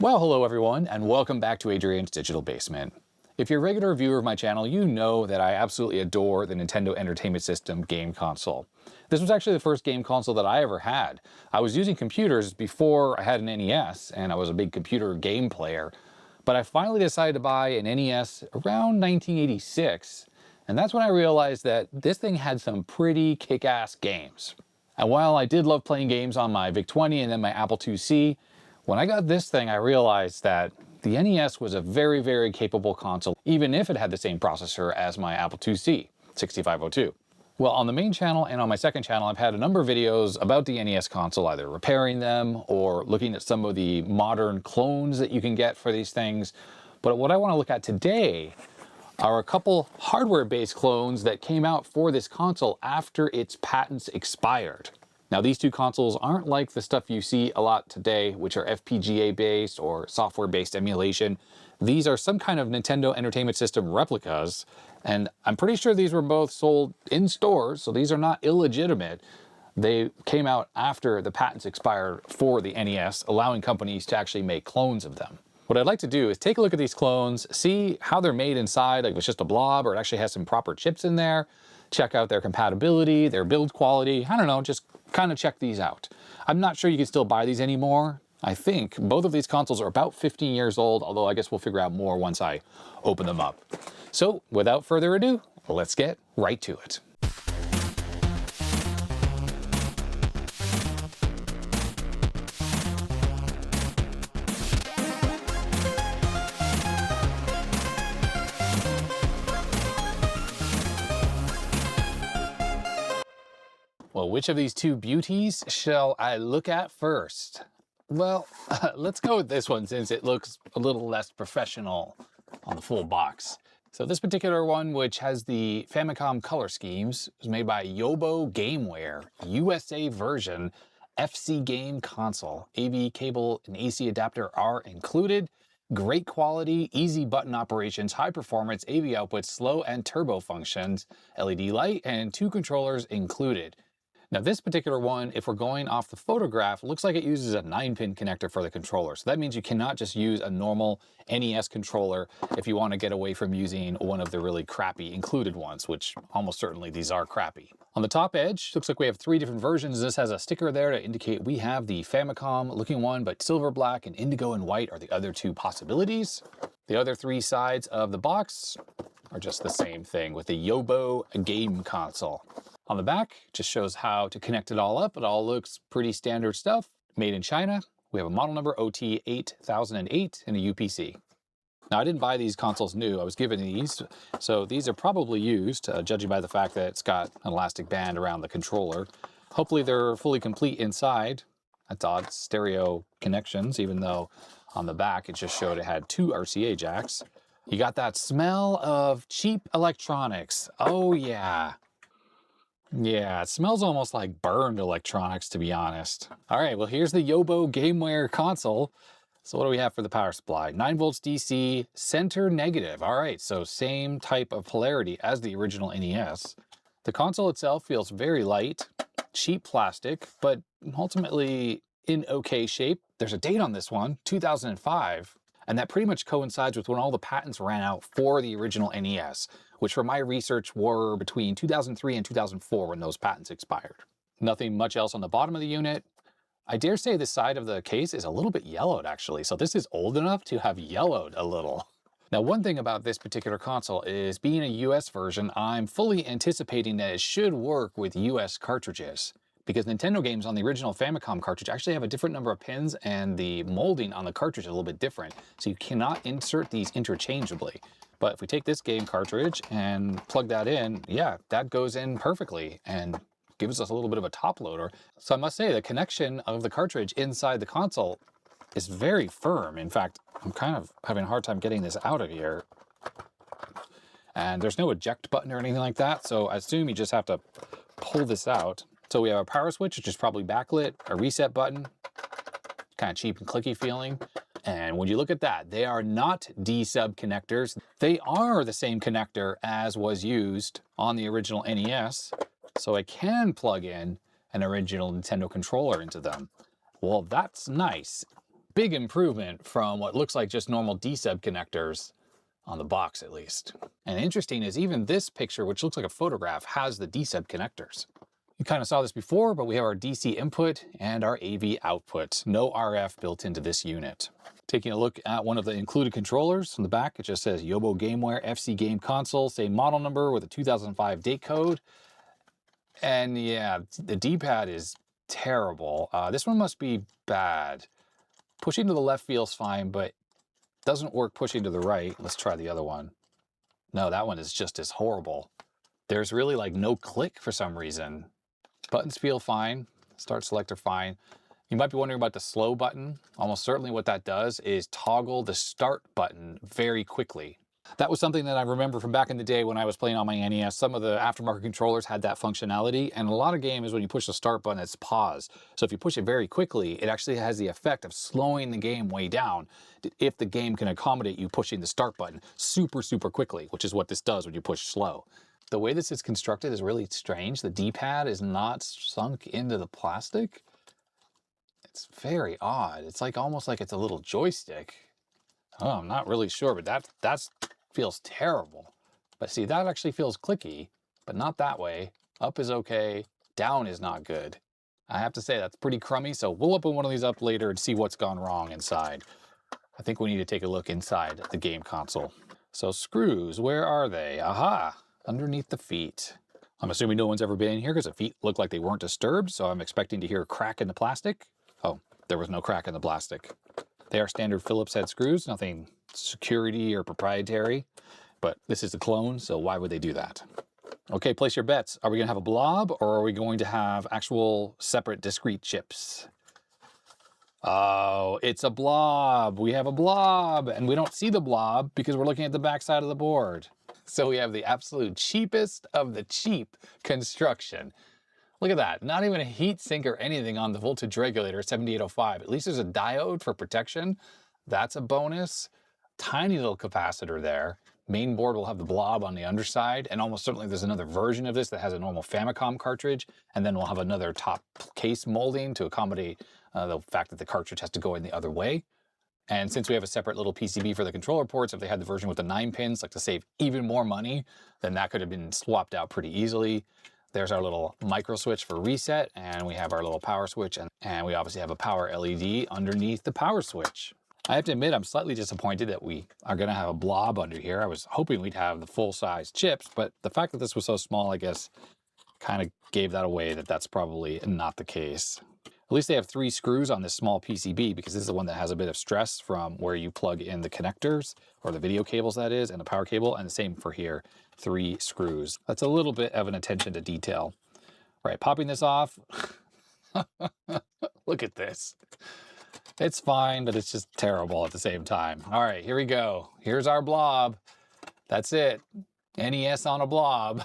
Well, hello everyone, and welcome back to Adrian's Digital Basement. If you're a regular viewer of my channel, you know that I absolutely adore the Nintendo Entertainment System game console. This was actually the first game console that I ever had. I was using computers before I had an NES, and I was a big computer game player. But I finally decided to buy an NES around 1986, and that's when I realized that this thing had some pretty kick-ass games. And while I did love playing games on my VIC-20 and then my Apple IIc, when I got this thing, I realized that the NES was a very, very capable console, even if it had the same processor as my Apple IIc, 6502. Well, on the main channel and on my second channel, I've had a number of videos about the NES console, either repairing them or looking at some of the modern clones that you can get for these things. But what I want to look at today are a couple hardware-based clones that came out for this console after its patents expired. Now, these two consoles aren't like the stuff you see a lot today, which are FPGA-based or software-based emulation. These are some kind of Nintendo Entertainment System replicas, and I'm pretty sure these were both sold in stores, so these are not illegitimate. They came out after the patents expired for the NES, allowing companies to actually make clones of them. What I'd like to do is take a look at these clones, see how they're made inside, like if it's just a blob or it actually has some proper chips in there, check out their compatibility, their build quality, I don't know, just kind of check these out. I'm not sure you can still buy these anymore. I think both of these consoles are about 15 years old, although I guess we'll figure out more once I open them up. So without further ado, let's get right to it. Well, which of these two beauties shall I look at first? Well, let's go with this one since it looks a little less professional on the full box. So this particular one, which has the Famicom color schemes, was made by Yobo Gameware, USA version, FC game console. AV cable and AC adapter are included. Great quality, easy button operations, high performance, AV outputs, slow and turbo functions, LED light, and 2 controllers included. Now this particular one, if we're going off the photograph, looks like it uses a 9-pin connector for the controller. So that means you cannot just use a normal NES controller if you want to get away from using one of the really crappy included ones, which almost certainly these are crappy. On the top edge, looks like we have 3 different versions. This has a sticker there to indicate we have the Famicom looking one, but silver, black, and indigo and white are the other 2 possibilities. The other 3 sides of the box are just the same thing with the Yobo game console. On the back, just shows how to connect it all up. It all looks pretty standard stuff. Made in China. We have a model number OT8008 and a UPC. Now, I didn't buy these consoles new. I was given these. So these are probably used, judging by the fact that it's got an elastic band around the controller. Hopefully they're fully complete inside. That's odd, stereo connections, even though on the back it just showed it had 2 RCA jacks. You got that smell of cheap electronics. Oh yeah. Yeah, it smells almost like burned electronics, to be honest. All right, well, here's the Yobo Gameware console. So what do we have for the power supply? 9 volts DC, center negative. All right, so same type of polarity as the original NES. The console itself feels very light, cheap plastic, but ultimately in okay shape. There's a date on this one, 2005. And that pretty much coincides with when all the patents ran out for the original NES, which from my research were between 2003 and 2004 when those patents expired. Nothing much else on the bottom of the unit. I dare say the side of the case is a little bit yellowed actually, so this is old enough to have yellowed a little. Now, one thing about this particular console is being a US version, I'm fully anticipating that it should work with US cartridges, because Nintendo games on the original Famicom cartridge actually have a different number of pins and the molding on the cartridge is a little bit different. So you cannot insert these interchangeably. But if we take this game cartridge and plug that in, yeah, that goes in perfectly and gives us a little bit of a top loader. So I must say the connection of the cartridge inside the console is very firm. In fact, I'm kind of having a hard time getting this out of here. And there's no eject button or anything like that. So I assume you just have to pull this out. So we have a power switch, which is probably backlit, a reset button, kind of cheap and clicky feeling. And when you look at that, they are not D-sub connectors. They are the same connector as was used on the original NES. So I can plug in an original Nintendo controller into them. Well, that's nice. big improvement from what looks like just normal D-sub connectors on the box, at least. And interesting is even this picture, which looks like a photograph, has the D-sub connectors. You kind of saw this before, but we have our DC input and our AV output. No RF built into this unit. Taking a look at one of the included controllers on the back, it just says Yobo Gameware FC Game Console, same model number with a 2005 date code. And yeah, the D-pad is terrible. This one must be bad. Pushing to the left feels fine, but doesn't work pushing to the right. Let's try the other one. No, that one is just as horrible. There's really like no click for some reason. Buttons feel fine. Start selector fine. You might be wondering about the slow button. Almost certainly what that does is toggle the start button very quickly. That was something that I remember from back in the day when I was playing on my NES. Some of the aftermarket controllers had that functionality, and a lot of games, when you push the start button, it's pause. So if you push it very quickly, it actually has the effect of slowing the game way down if the game can accommodate you pushing the start button super, super quickly, which is what this does when you push slow. The way this is constructed is really strange. The D-pad is not sunk into the plastic. It's very odd. It's like almost like it's a little joystick. Oh, I'm not really sure, but that feels terrible. But see, that actually feels clicky, but not that way. Up is okay, down is not good. I have to say that's pretty crummy, so we'll open one of these up later and see what's gone wrong inside. I think we need to take a look inside the game console. So screws, where are they? Aha, underneath the feet. I'm assuming no one's ever been in here because the feet look like they weren't disturbed, so I'm expecting to hear a crack in the plastic. Oh, there was no crack in the plastic. They are standard Phillips head screws, nothing security or proprietary, but this is a clone, so why would they do that? Okay, place your bets. Are we gonna have a blob or are we going to have actual separate discrete chips? Oh, it's a blob. We have a blob and we don't see the blob because we're looking at the back side of the board. So we have the absolute cheapest of the cheap construction. Look at that, not even a heat sink or anything on the voltage regulator 7805. At least there's a diode for protection. That's a bonus. Tiny little capacitor there. Main board will have the blob on the underside, and almost certainly there's another version of this that has a normal Famicom cartridge, and then we'll have another top case molding to accommodate the fact that the cartridge has to go in the other way. And since we have a separate little PCB for the controller ports, if they had the version with the 9 pins, like to save even more money, then that could have been swapped out pretty easily. There's our little micro switch for reset, and we have our little power switch, and we obviously have a power LED underneath the power switch. I have to admit, I'm slightly disappointed that we are gonna have a blob under here. I was hoping we'd have the full-size chips, but the fact that this was so small, I guess, kind of gave that away that that's probably not the case. At least they have 3 screws on this small PCB because this is the one that has a bit of stress from where you plug in the connectors, or the video cables that is, and the power cable, and the same for here, 3 screws. That's a little bit of an attention to detail. All right, popping this off. Look at this. It's fine, but it's just terrible at the same time. All right, here we go. Here's our blob. That's it. NES on a blob.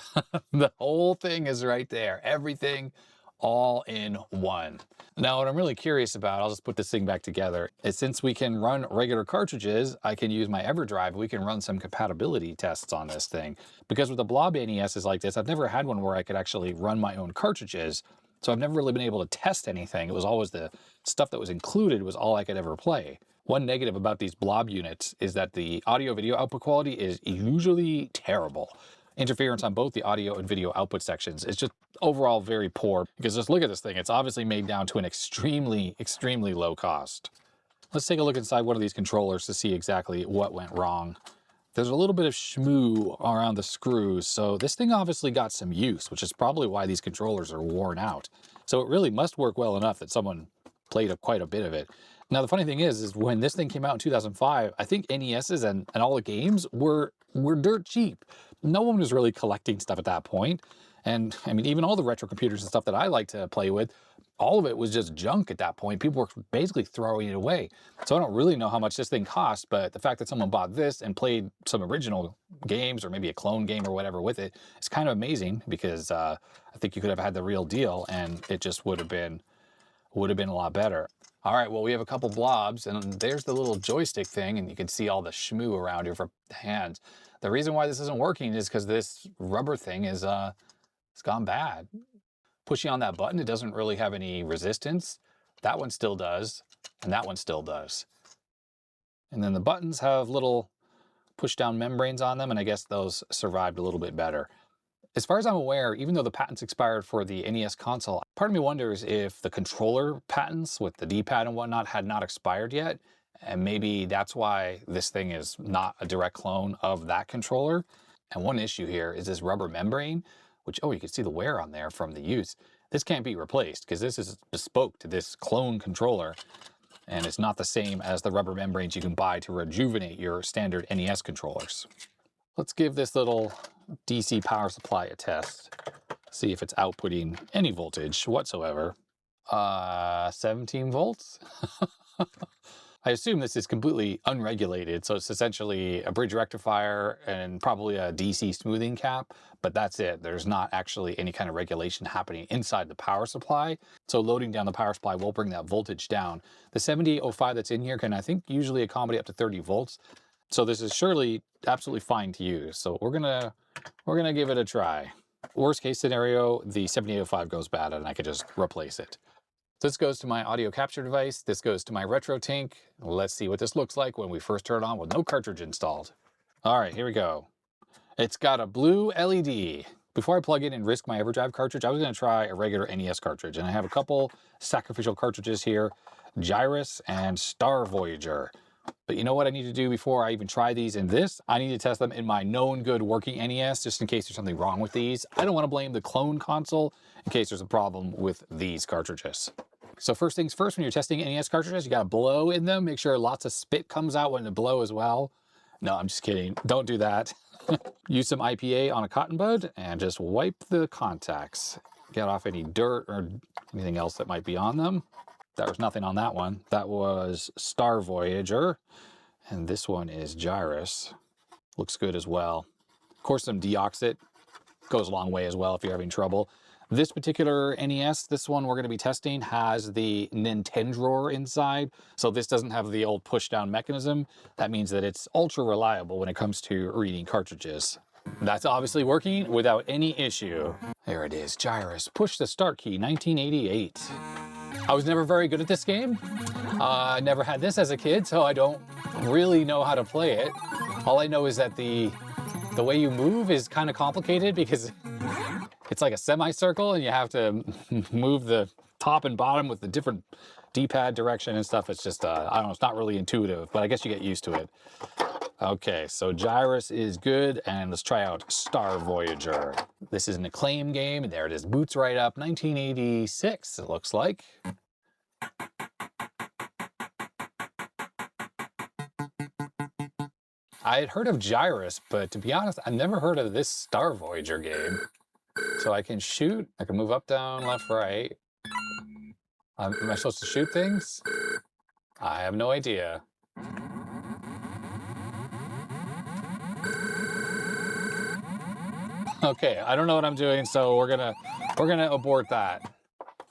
The whole thing is right there. Everything all in one. Now, what I'm really curious about, I'll just put this thing back together, is since we can run regular cartridges, I can use my Everdrive. We can run some compatibility tests on this thing. Because with the blob NESs like this, I've never had one where I could actually run my own cartridges. So I've never really been able to test anything. It was always the stuff that was included was all I could ever play. One negative about these blob units is that the audio video output quality is usually terrible. Interference on both the audio and video output sections is just overall very poor, because just look at this thing. It's obviously made down to an extremely, extremely low cost. Let's take a look inside one of these controllers to see exactly what went wrong. There's a little bit of shmoo around the screws, so this thing obviously got some use, which is probably why these controllers are worn out. So it really must work well enough that someone played quite a bit of it. Now, the funny thing is when this thing came out in 2005, I think NESs and all the games were dirt cheap. No one was really collecting stuff at that point. And I mean, even all the retro computers and stuff that I like to play with, all of it was just junk at that point. People were basically throwing it away. So I don't really know how much this thing cost, but the fact that someone bought this and played some original games or maybe a clone game or whatever with it, it's kind of amazing, because I think you could have had the real deal and it just would have been a lot better. All right, well, we have a couple blobs, and there's the little joystick thing, and you can see all the shmoo around here for the hands. The reason why this isn't working is because this rubber thing is it's gone bad. Pushing on that button, it doesn't really have any resistance. That one still does. and that one still does. And then the buttons have little push-down membranes on them, and I guess those survived a little bit better. As far as I'm aware, even though the patents expired for the NES console, part of me wonders if the controller patents with the D-pad and whatnot had not expired yet, and maybe that's why this thing is not a direct clone of that controller. And one issue here is this rubber membrane, which, oh, you can see the wear on there from the use. This can't be replaced because this is bespoke to this clone controller, and it's not the same as the rubber membranes you can buy to rejuvenate your standard NES controllers. Let's give this little DC power supply a test. See if it's outputting any voltage whatsoever. 17 volts? I assume this is completely unregulated, so it's essentially a bridge rectifier and probably a DC smoothing cap, but that's it. There's not actually any kind of regulation happening inside the power supply, so loading down the power supply will bring that voltage down. The 7805 that's in here can, I think, usually accommodate up to 30 volts, so this is surely absolutely fine to use. So we're gonna give it a try. Worst case scenario, the 7805 goes bad and I could just replace it. This goes to my audio capture device. This goes to my RetroTink. Let's see what this looks like when we first turn it on with no cartridge installed. All right, here we go. It's got a blue LED. Before I plug in and risk my Everdrive cartridge, I was gonna try a regular NES cartridge, and I have a couple sacrificial cartridges here, Gyrus and Star Voyager. But you know what I need to do before I even try these in this? I need to test them in my known good working NES, just in case there's something wrong with these. I don't want to blame the clone console in case there's a problem with these cartridges. So first things first, when you're testing NES cartridges, you got to blow in them. Make sure lots of spit comes out when you blow as well. No, I'm just kidding. Don't do that. Use some IPA on a cotton bud and just wipe the contacts. Get off any dirt or anything else that might be on them. There was nothing on that one. That was Star Voyager. And this one is Gyrus. Looks good as well. Of course, some deoxit goes a long way as well if you're having trouble. This particular NES, this one we're going to be testing, has the Nintendo inside. So this doesn't have the old push-down mechanism. That means that it's ultra reliable when it comes to reading cartridges. That's obviously working without any issue. There it is, Gyrus. Push the start key, 1988. I was never very good at this game. I never had this as a kid, so I don't really know how to play it. All I know is that the way you move is kind of complicated because it's like a semicircle and you have to move the top and bottom with the different D-pad direction and stuff. It's just, I don't know, it's not really intuitive, but I guess you get used to it. Okay, so Gyrus is good, and let's try out Star Voyager. This is an Acclaim game, and there it is, boots right up, 1986, it looks like. I had heard of Gyrus, but to be honest, I've never heard of this Star Voyager game. So I can shoot, I can move up, down, left, right. Am I supposed to shoot things? I have no idea. Okay, I don't know what I'm doing, so we're gonna abort that.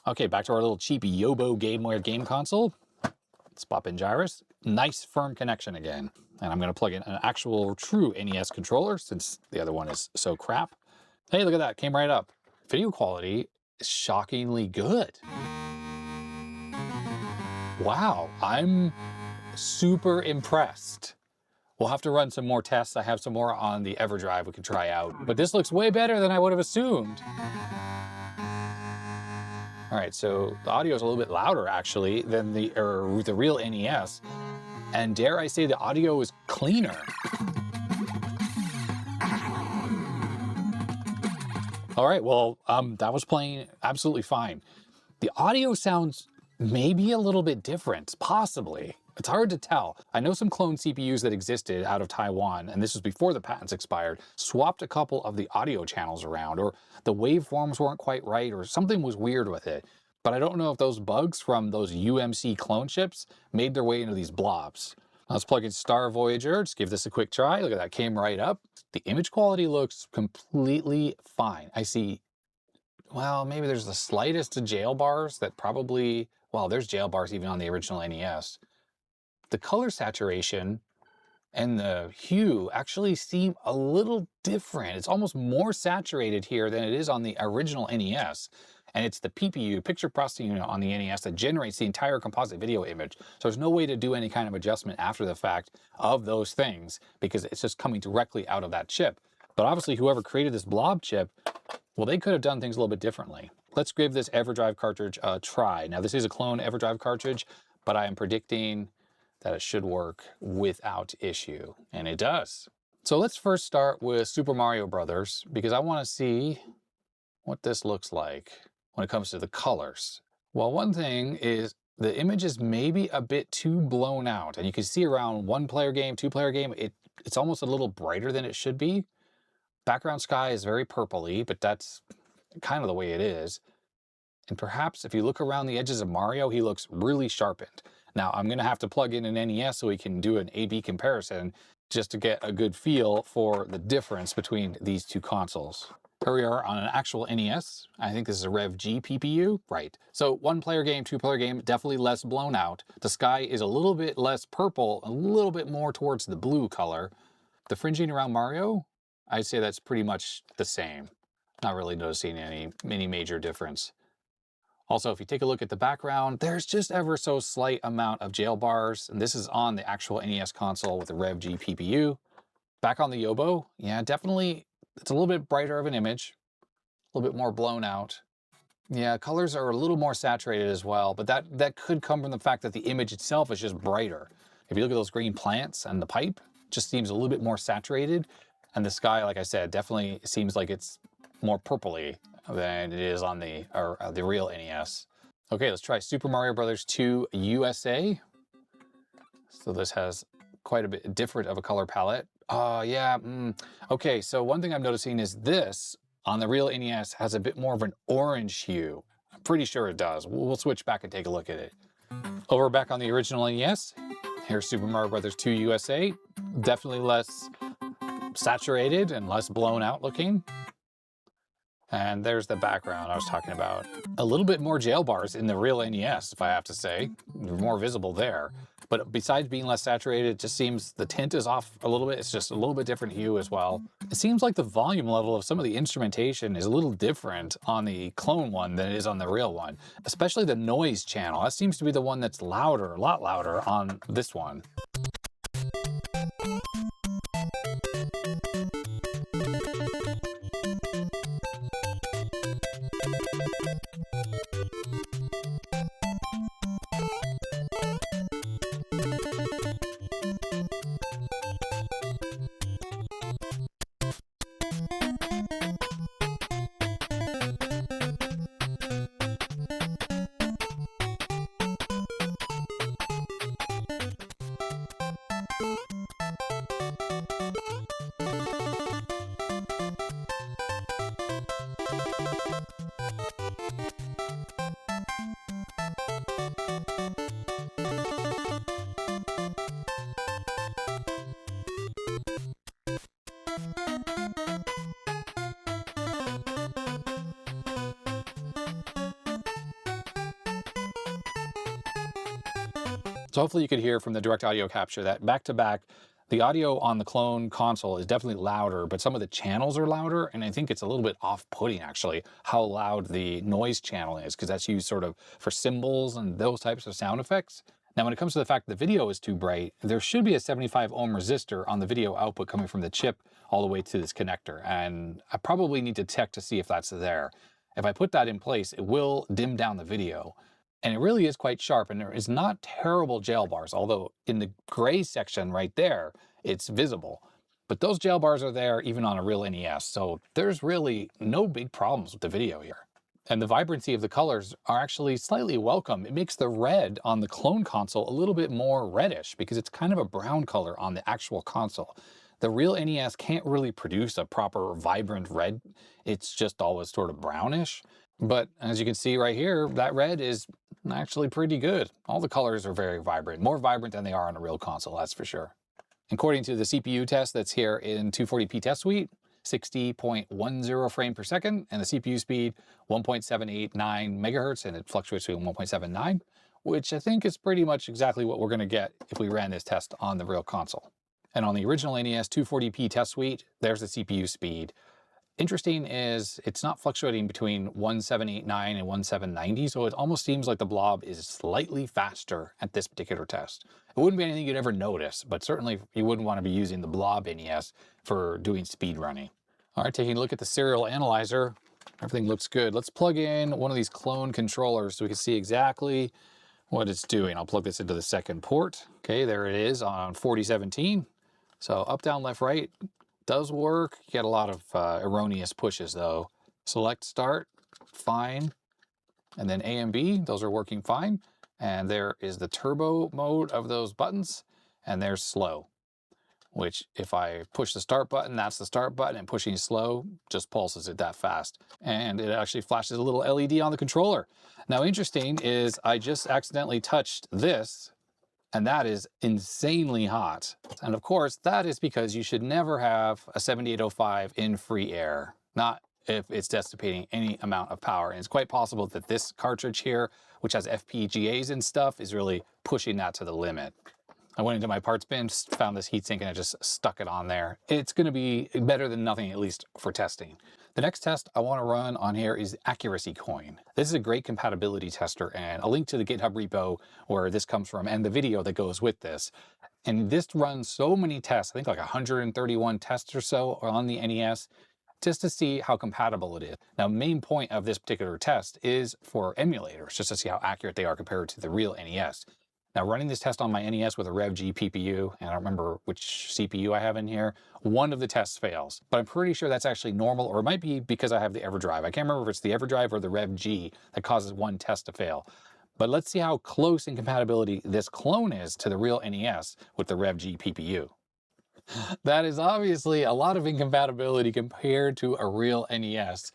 Okay, back to our little cheap Yobo Gameware game console. Let's pop in Gyrus. Nice firm connection again. And I'm gonna plug in an actual true NES controller since the other one is so crap. Hey, look at that, came right up. Video quality is shockingly good. Wow, I'm super impressed. We'll have to run some more tests. I have some more on the Everdrive we can try out, but this looks way better than I would have assumed. All right, so the audio is a little bit louder actually than the real NES, and dare I say the audio is cleaner. All right, well, that was playing absolutely fine. The audio sounds maybe a little bit different, possibly. It's hard to tell. I know some clone CPUs that existed out of Taiwan, and this was before the patents expired, swapped a couple of the audio channels around, or the waveforms weren't quite right, or something was weird with it. But I don't know if those bugs from those UMC clone chips made their way into these blobs. Now let's plug in Star Voyager, just give this a quick try. Look at that, came right up. The image quality looks completely fine. I see, well, maybe there's the slightest of jail bars that probably, well, there's jail bars even on the original NES. The color saturation and the hue actually seem a little different. It's almost more saturated here than it is on the original NES. and it's the PPU, picture processing unit on the NES, that generates the entire composite video image. So there's no way to do any kind of adjustment after the fact of those things, because it's just coming directly out of that chip. But obviously whoever created this blob chip, well, they could have done things a little bit differently. Let's give this Everdrive cartridge a try. Now, this is a clone Everdrive cartridge, but I am predicting that it should work without issue, and it does. So let's first start with Super Mario Brothers, because I want to see what this looks like when it comes to the colors. Well, one thing is the image is maybe a bit too blown out, and you can see around 1-player game, 2-player game, it's almost a little brighter than it should be. Background sky is very purpley, but that's kind of the way it is. And perhaps if you look around the edges of Mario, he looks really sharpened. Now, I'm going to have to plug in an NES so we can do an A/B comparison just to get a good feel for the difference between these two consoles. Here we are on an actual NES. I think this is a Rev G PPU. Right. So 1-player game, 2-player game, definitely less blown out. The sky is a little bit less purple, a little bit more towards the blue color. The fringing around Mario, I'd say that's pretty much the same. Not really noticing any major difference. Also, if you take a look at the background, there's just ever so slight amount of jail bars, and this is on the actual NES console with the Rev G PPU. Back on the Yobo, yeah, definitely, it's a little bit brighter of an image, a little bit more blown out. Yeah, colors are a little more saturated as well, but that could come from the fact that the image itself is just brighter. If you look at those green plants and the pipe, it just seems a little bit more saturated, and the sky, like I said, definitely seems like it's more purpley than it is on the real NES. Okay, let's try Super Mario Bros. 2 USA. So this has quite a bit different of a color palette. Yeah, okay, so one thing I'm noticing is this, on the real NES, has a bit more of an orange hue. I'm pretty sure it does. We'll switch back and take a look at it. Over back on the original NES, here's Super Mario Bros. 2 USA. Definitely less saturated and less blown out looking. And there's the background I was talking about. A little bit more jail bars in the real NES, if I have to say. More visible there. But besides being less saturated, it just seems the tint is off a little bit. It's just a little bit different hue as well. It seems like the volume level of some of the instrumentation is a little different on the clone one than it is on the real one. Especially the noise channel. That seems to be the one that's louder, a lot louder on this one. So hopefully you could hear from the direct audio capture that back to back, the audio on the clone console is definitely louder, but some of the channels are louder, and I think it's a little bit off-putting actually how loud the noise channel is, because that's used sort of for cymbals and those types of sound effects. Now when it comes to the fact that the video is too bright, there should be a 75 ohm resistor on the video output coming from the chip all the way to this connector, and I probably need to check to see if that's there. If I put that in place, it will dim down the video. And it really is quite sharp, and there is not terrible jail bars, although in the gray section right there, it's visible. But those jail bars are there even on a real NES, so there's really no big problems with the video here. And the vibrancy of the colors are actually slightly welcome. It makes the red on the clone console a little bit more reddish, because it's kind of a brown color on the actual console. The real NES can't really produce a proper vibrant red. It's just always sort of brownish. But as you can see right here, that red is actually pretty good. All the colors are very vibrant, more vibrant than they are on a real console, that's for sure. According to the CPU test that's here in 240p test suite, 60.10 frame per second, and the CPU speed 1.789 megahertz, and it fluctuates between 1.79, which I think is pretty much exactly what we're going to get if we ran this test on the real console. And on the original NES 240p test suite, there's the CPU speed. interesting is it's not fluctuating between 1789 and 1790, so it almost seems like the blob is slightly faster at this particular test. It wouldn't be anything you'd ever notice, but certainly you wouldn't want to be using the blob NES for doing speed running. All right, taking a look at the serial analyzer, everything looks good. Let's plug in one of these clone controllers so we can see exactly what it's doing. I'll plug this into the second port. Okay, there it is on 4017. So up, down, left, right does work. You get a lot of erroneous pushes though. Select start, fine. And then A and B, those are working fine. And there is the turbo mode of those buttons, and there's slow, which if I push the start button, that's the start button, and pushing slow just pulses it that fast. And it actually flashes a little LED on the controller. Now, interesting is I just accidentally touched this, and that is insanely hot. And of course, that is because you should never have a 7805 in free air, not if it's dissipating any amount of power. And it's quite possible that this cartridge here, which has FPGAs and stuff, is really pushing that to the limit. I went into my parts bin, found this heatsink, and I just stuck it on there. It's going to be better than nothing, at least for testing. The next test I want to run on here is Accuracy Coin. This is a great compatibility tester, and a link to the GitHub repo where this comes from and the video that goes with this. And this runs so many tests, I think like 131 tests or so on the NES, just to see how compatible it is. Now, main point of this particular test is for emulators, just to see how accurate they are compared to the real NES. Now, running this test on my NES with a RevG PPU, and I don't remember which CPU I have in here, one of the tests fails. But I'm pretty sure that's actually normal, or it might be because I have the Everdrive. I can't remember if it's the Everdrive or the RevG that causes one test to fail. But let's see how close in compatibility this clone is to the real NES with the RevG PPU. That is obviously a lot of incompatibility compared to a real NES.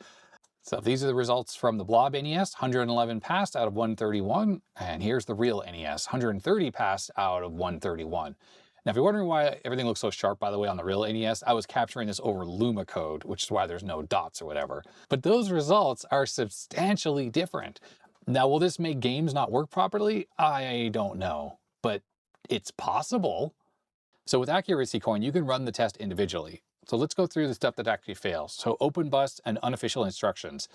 So these are the results from the blob NES, 111 passed out of 131. And here's the real NES, 130 passed out of 131. Now, if you're wondering why everything looks so sharp, by the way, on the real NES, I was capturing this over Luma code, which is why there's no dots or whatever. But those results are substantially different. Now, will this make games not work properly? I don't know, but it's possible. So with Accuracy Coin, you can run the test individually. So let's go through the stuff that actually fails. So open bus and unofficial instructions.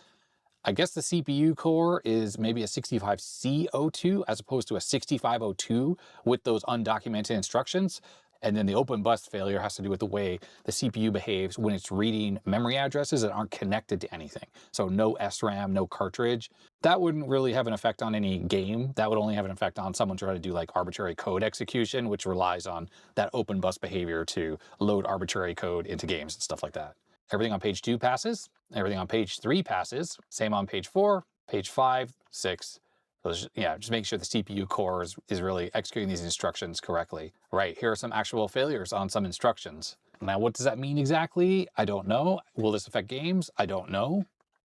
I guess the CPU core is maybe a 65C02 as opposed to a 6502 with those undocumented instructions. And then the open bus failure has to do with the way the CPU behaves when it's reading memory addresses that aren't connected to anything. So no SRAM, no cartridge. That wouldn't really have an effect on any game. That would only have an effect on someone trying to do like arbitrary code execution, which relies on that open bus behavior to load arbitrary code into games and stuff like that. Everything on page 2 passes. Everything on page 3 passes. Same on page 4, page 5, 6. So yeah, just make sure the CPU core is really executing these instructions correctly. Right, here are some actual failures on some instructions. Now, what does that mean exactly? I don't know. Will this affect games? I don't know.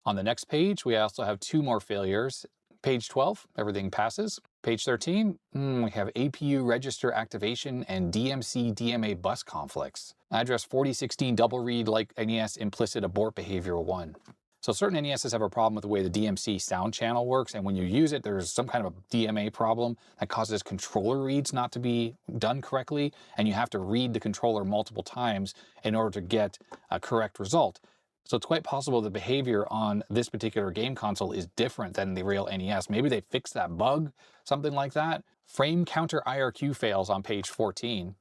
On the next page, we also have 2 more failures. Page 12, everything passes. Page 13, we have APU register activation and DMC DMA bus conflicts. Address 4016 double read like NES implicit abort behavior 1. So certain NESs have a problem with the way the DMC sound channel works, and when you use it, there's some kind of a DMA problem that causes controller reads not to be done correctly, and you have to read the controller multiple times in order to get a correct result. So it's quite possible the behavior on this particular game console is different than the real NES. Maybe they fixed that bug, something like that. Frame counter IRQ fails on page 14.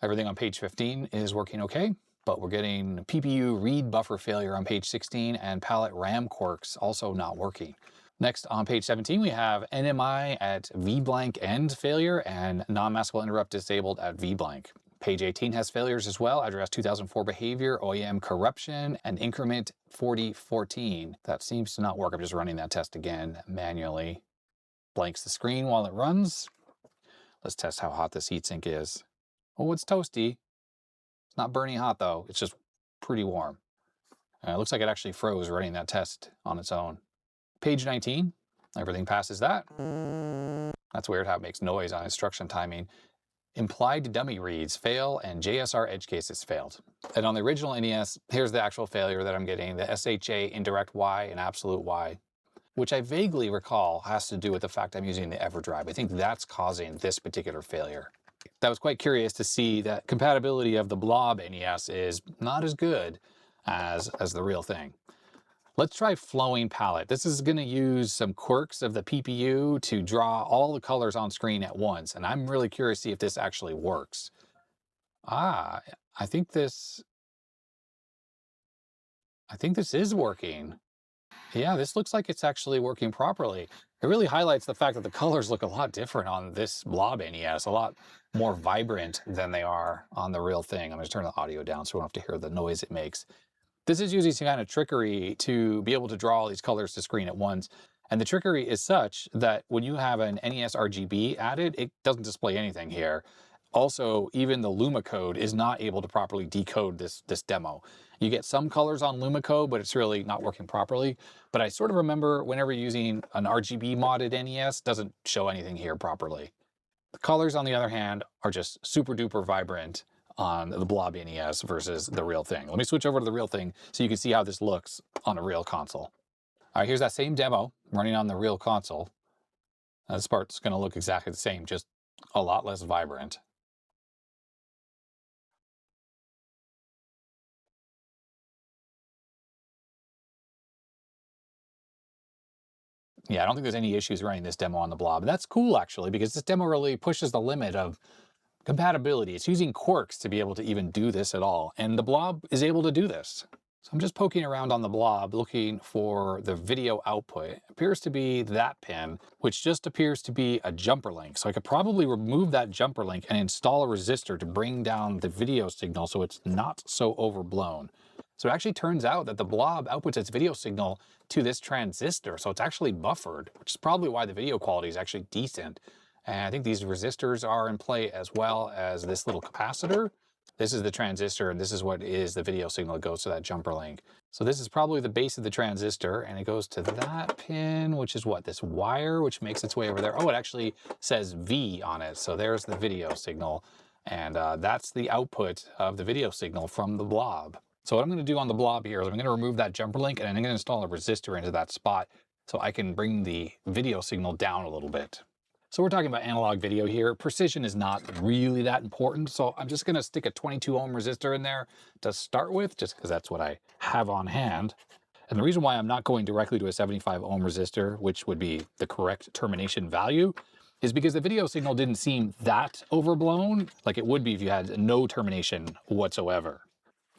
Everything on page 15 is working okay, but we're getting PPU read buffer failure on page 16 and palette RAM quirks also not working. Next, on page 17, we have NMI at V-blank end failure and non-maskable interrupt disabled at V-blank. Page 18 has failures as well, address 2004 behavior, OEM corruption, and increment 4014. That seems to not work. I'm just running that test again manually. Blanks the screen while it runs. Let's test how hot this heatsink is. Oh, it's toasty. It's not burning hot though, it's just pretty warm. It looks like it actually froze running that test on its own. Page 19, everything passes that. That's weird how it makes noise on instruction timing. Implied dummy reads fail and JSR edge cases failed. And on the original NES, here's the actual failure that I'm getting, the SHA indirect Y and absolute Y, which I vaguely recall has to do with the fact I'm using the Everdrive. I think that's causing this particular failure. That was quite curious to see that compatibility of the blob NES is not as good as the real thing. Let's try flowing palette. This is going to use some quirks of the PPU to draw all the colors on screen at once. And I'm really curious to see if this actually works. Ah, I think this is working. Yeah, this looks like it's actually working properly. It really highlights the fact that the colors look a lot different on this blob NES, a lot more vibrant than they are on the real thing. I'm going to turn the audio down so we don't have to hear the noise it makes. This is using some kind of trickery to be able to draw all these colors to screen at once. And the trickery is such that when you have an NES RGB added, it doesn't display anything here. Also, even the Luma code is not able to properly decode this demo. You get some colors on Luma code, but it's really not working properly. But I sort of remember whenever using an RGB modded NES, doesn't show anything here properly. The colors, on the other hand, are just super duper vibrant on the blob NES versus the real thing. Let me switch over to the real thing so you can see how this looks on a real console. All right, here's that same demo running on the real console. Now, this part's going to look exactly the same, just a lot less vibrant. Yeah, I don't think there's any issues running this demo on the blob. And that's cool, actually, because this demo really pushes the limit of compatibility. It's using quirks to be able to even do this at all. And the blob is able to do this. So I'm just poking around on the blob looking for the video output. It appears to be that pin, which just appears to be a jumper link. So I could probably remove that jumper link and install a resistor to bring down the video signal so it's not so overblown. So it actually turns out that the blob outputs its video signal to this transistor. So it's actually buffered, which is probably why the video quality is actually decent. And I think these resistors are in play as well as this little capacitor. This is the transistor, and this is what is the video signal that goes to that jumper link. So this is probably the base of the transistor, and it goes to that pin, which is what? This wire, which makes its way over there. Oh, it actually says V on it. So there's the video signal, and that's the output of the video signal from the blob. So what I'm going to do on the blob here is I'm going to remove that jumper link, and I'm going to install a resistor into that spot so I can bring the video signal down a little bit. So we're talking about analog video here. Precision is not really that important, so I'm just going to stick a 22 ohm resistor in there to start with, just because that's what I have on hand. And the reason why I'm not going directly to a 75 ohm resistor, which would be the correct termination value, is because the video signal didn't seem that overblown like it would be if you had no termination whatsoever.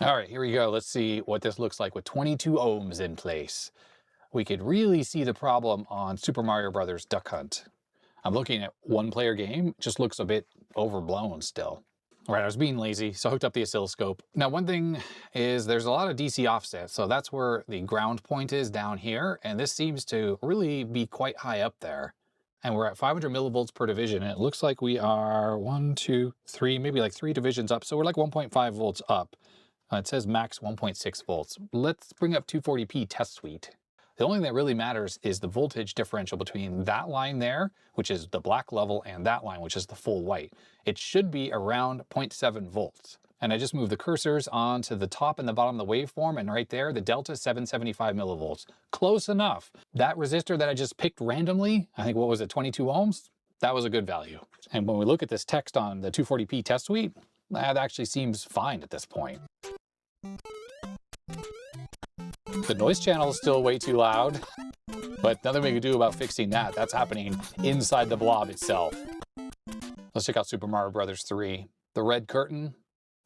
All right, here we go. Let's see what this looks like with 22 ohms in place. We could really see the problem on Super Mario Bros. Duck Hunt. I'm looking at one player game, just looks a bit overblown still. All right, I was being lazy, so I hooked up the oscilloscope. Now, one thing is there's a lot of DC offset, so that's where the ground point is down here, and this seems to really be quite high up there. And we're at 500 millivolts per division, and it looks like we are 1, 2, 3, maybe like 3 divisions up, so we're like 1.5 volts up. It says max 1.6 volts. Let's bring up 240p test suite. The only thing that really matters is the voltage differential between that line there, which is the black level, and that line, which is the full white. It should be around 0.7 volts. And I just moved the cursors onto the top and the bottom of the waveform, and right there, the delta is 775 millivolts. Close enough. That resistor that I just picked randomly, I think, what was it, 22 ohms? That was a good value. And when we look at this text on the 240p test suite, that actually seems fine at this point. The noise channel is still way too loud, but nothing we can do about fixing that. That's happening inside the blob itself. Let's check out Super Mario Bros. 3. The red curtain,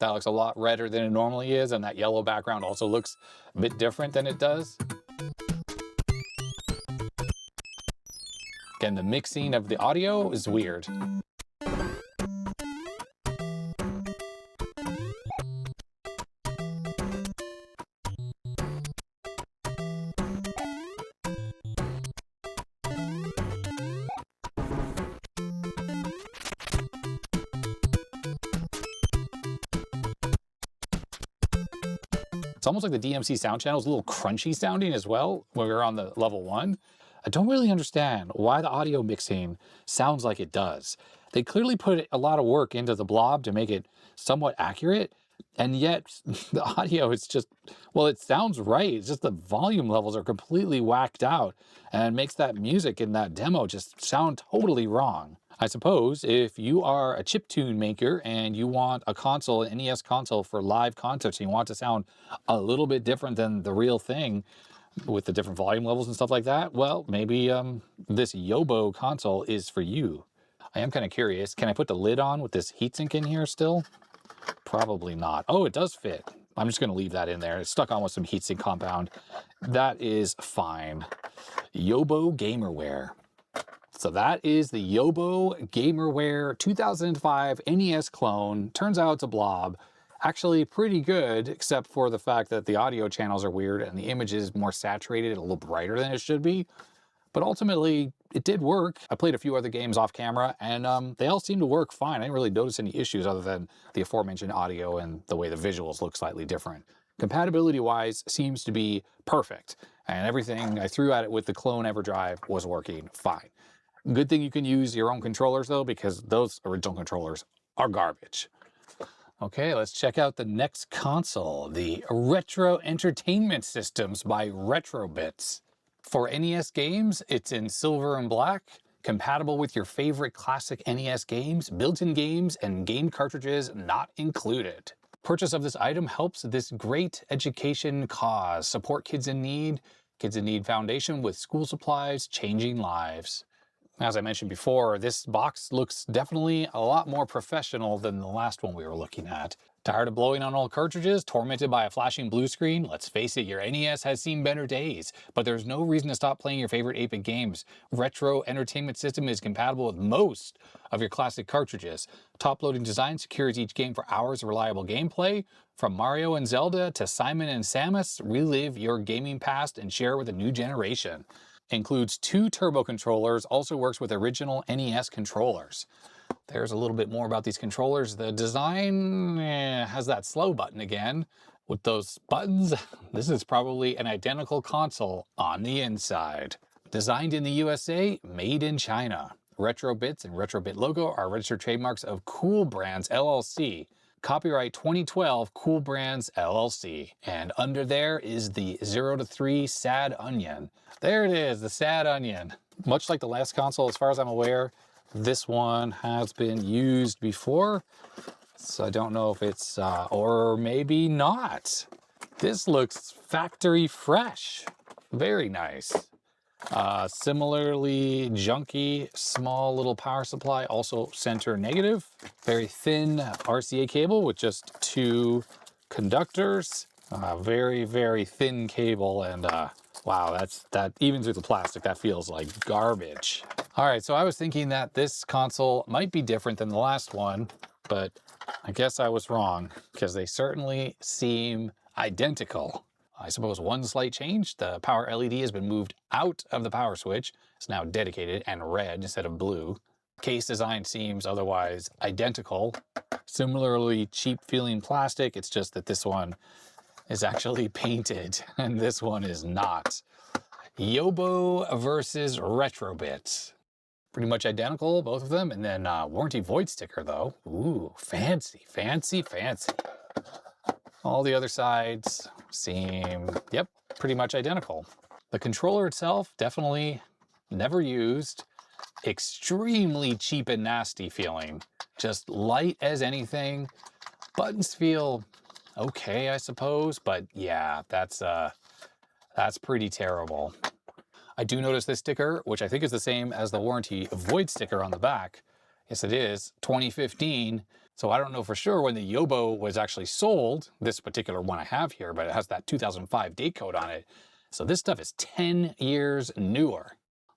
that looks a lot redder than it normally is, and that yellow background also looks a bit different than it does. Again, the mixing of the audio is weird. It's almost like the DMC sound channel is a little crunchy sounding as well when we were on the level 1. I don't really understand why the audio mixing sounds like it does. They clearly put a lot of work into the blob to make it somewhat accurate, And yet the audio is just, well, it sounds right. It's just the volume levels are completely whacked out and it makes that music in that demo just sound totally wrong. I suppose if you are a chiptune maker and you want a console, an NES console for live concerts, and you want to sound a little bit different than the real thing with the different volume levels and stuff like that, well, maybe this Yobo console is for you. I am kind of curious. Can I put the lid on with this heatsink in here still? Probably not. Oh, it does fit. I'm just going to leave that in there. It's stuck on with some heatsink compound. That is fine. Yobo Gamerware. So that is the Yobo Gamerware 2005 NES clone. Turns out it's a blob. Actually pretty good, except for the fact that the audio channels are weird and the image is more saturated, a little brighter than it should be. But ultimately, it did work. I played a few other games off camera, and they all seemed to work fine. I didn't really notice any issues other than the aforementioned audio and the way the visuals look slightly different. Compatibility-wise, seems to be perfect, and everything I threw at it with the clone Everdrive was working fine. Good thing you can use your own controllers, though, because those original controllers are garbage. Okay, let's check out the next console, the Retro Entertainment Systems by Retrobits. For NES games, it's in silver and black, compatible with your favorite classic NES games, built-in games, and game cartridges not included. Purchase of this item helps this great education cause. Support Kids in Need Foundation with school supplies, changing lives. As I mentioned before, this box looks definitely a lot more professional than the last one we were looking at. Tired of blowing on old cartridges, tormented by a flashing blue screen? Let's face it, your NES has seen better days, but there's no reason to stop playing your favorite 8-bit games. Retro Entertainment System is compatible with most of your classic cartridges. Top-loading design secures each game for hours of reliable gameplay. From Mario and Zelda to Simon and Samus, relive your gaming past and share with a new generation. Includes 2 turbo controllers, also works with original NES controllers. There's a little bit more about these controllers. The design has that slow button again. With those buttons, this is probably an identical console on the inside. Designed in the USA, made in China. Retrobits and Retrobit logo are registered trademarks of Cool Brands LLC. Copyright 2012 Cool Brands LLC. And under there is the 0 to 3 Sad Onion. There it is, the Sad Onion. Much like the last console, as far as I'm aware, this one has been used before, so I don't know if it's, or maybe not. This looks factory fresh. Very nice. Similarly junky, small little power supply, also center negative. Very thin RCA cable with just 2 conductors. Very, very thin cable, and wow, that even through the plastic, that feels like garbage. All right, so I was thinking that this console might be different than the last one, but I guess I was wrong, because they certainly seem identical. I suppose one slight change, the power LED has been moved out of the power switch. It's now dedicated and red instead of blue. Case design seems otherwise identical. Similarly cheap feeling plastic, it's just that this one is actually painted and this one is not. Yobo versus Retrobits. Pretty much identical, both of them. And then warranty void sticker though. Ooh, fancy, fancy, fancy. All the other sides seem, yep, pretty much identical. The controller itself, definitely never used. Extremely cheap and nasty feeling. Just light as anything. Buttons feel okay, I suppose, but yeah, that's pretty terrible. I do notice this sticker, which I think is the same as the warranty void sticker on the back. Yes, it is, 2015. So I don't know for sure when the Yobo was actually sold, this particular one I have here, but it has that 2005 date code on it. So this stuff is 10 years newer.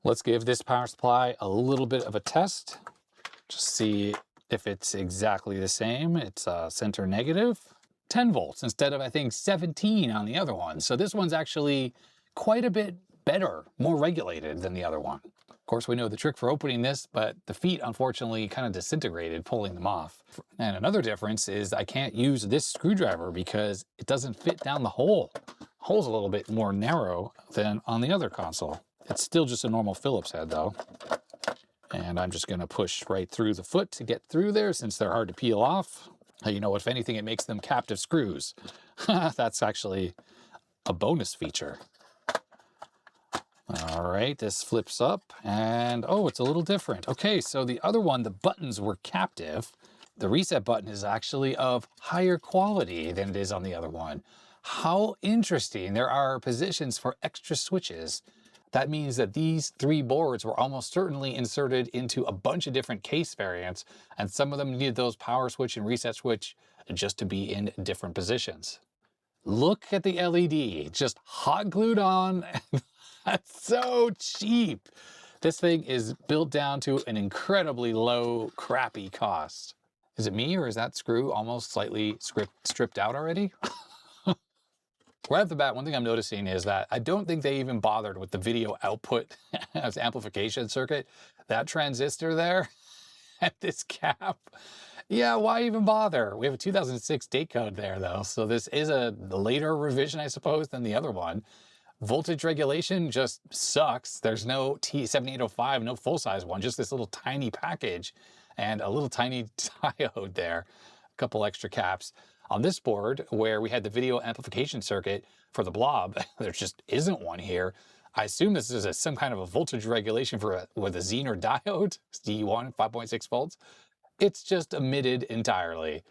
Let's give this power supply a little bit of a test. Just see if it's exactly the same. It's center negative, 10 volts instead of, I think, 17 on the other one. So this one's actually quite a bit better, more regulated than the other one. Of course, we know the trick for opening this, but the feet unfortunately kind of disintegrated pulling them off. And another difference is I can't use this screwdriver because it doesn't fit down the hole. The hole's a little bit more narrow than on the other console. It's still just a normal Phillips head though. And I'm just gonna push right through the foot to get through there since they're hard to peel off. You know, if anything, it makes them captive screws. That's actually a bonus feature. All right, this flips up and, oh, it's a little different. Okay, so the other one, the buttons were captive. The reset button is actually of higher quality than it is on the other one. How interesting. There are positions for extra switches. That means that these 3 boards were almost certainly inserted into a bunch of different case variants, and some of them needed those power switch and reset switch just to be in different positions. Look at the LED, just hot glued on. That's so cheap. This thing is built down to an incredibly low, crappy cost. Is it me, or is that screw almost slightly stripped out already? Right off the bat, one thing I'm noticing is that I don't think they even bothered with the video output as amplification circuit. That transistor there at this cap. Yeah, why even bother? We have a 2006 date code there though, so this is a later revision, I suppose, than the other one. Voltage regulation just sucks. There's no T7805, no full-size one, just this little tiny package and a little tiny diode there, a couple extra caps. On this board, where we had the video amplification circuit for the blob, there just isn't one here. I assume this is some kind of a voltage regulation for with a Zener diode, D1, 5.6 volts. It's just omitted entirely.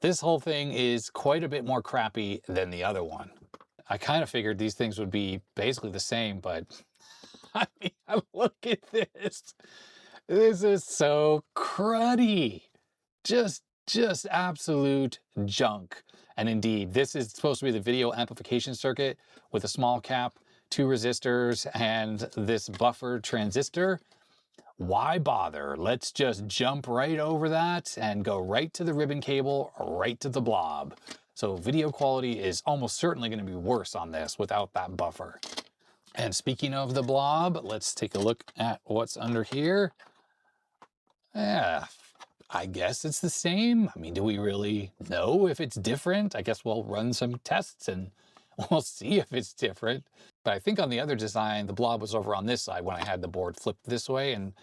This whole thing is quite a bit more crappy than the other one. I kind of figured these things would be basically the same, but I mean, look at this. This is so cruddy. Just absolute junk. And indeed, this is supposed to be the video amplification circuit with a small cap, 2 resistors, and this buffer transistor. Why bother? Let's just jump right over that and go right to the ribbon cable, right to the blob. So video quality is almost certainly going to be worse on this without that buffer. And speaking of the blob, let's take a look at what's under here. Yeah, I guess it's the same. I mean, do we really know if it's different? I guess we'll run some tests and we'll see if it's different. But I think on the other design, the blob was over on this side when I had the board flipped this way. And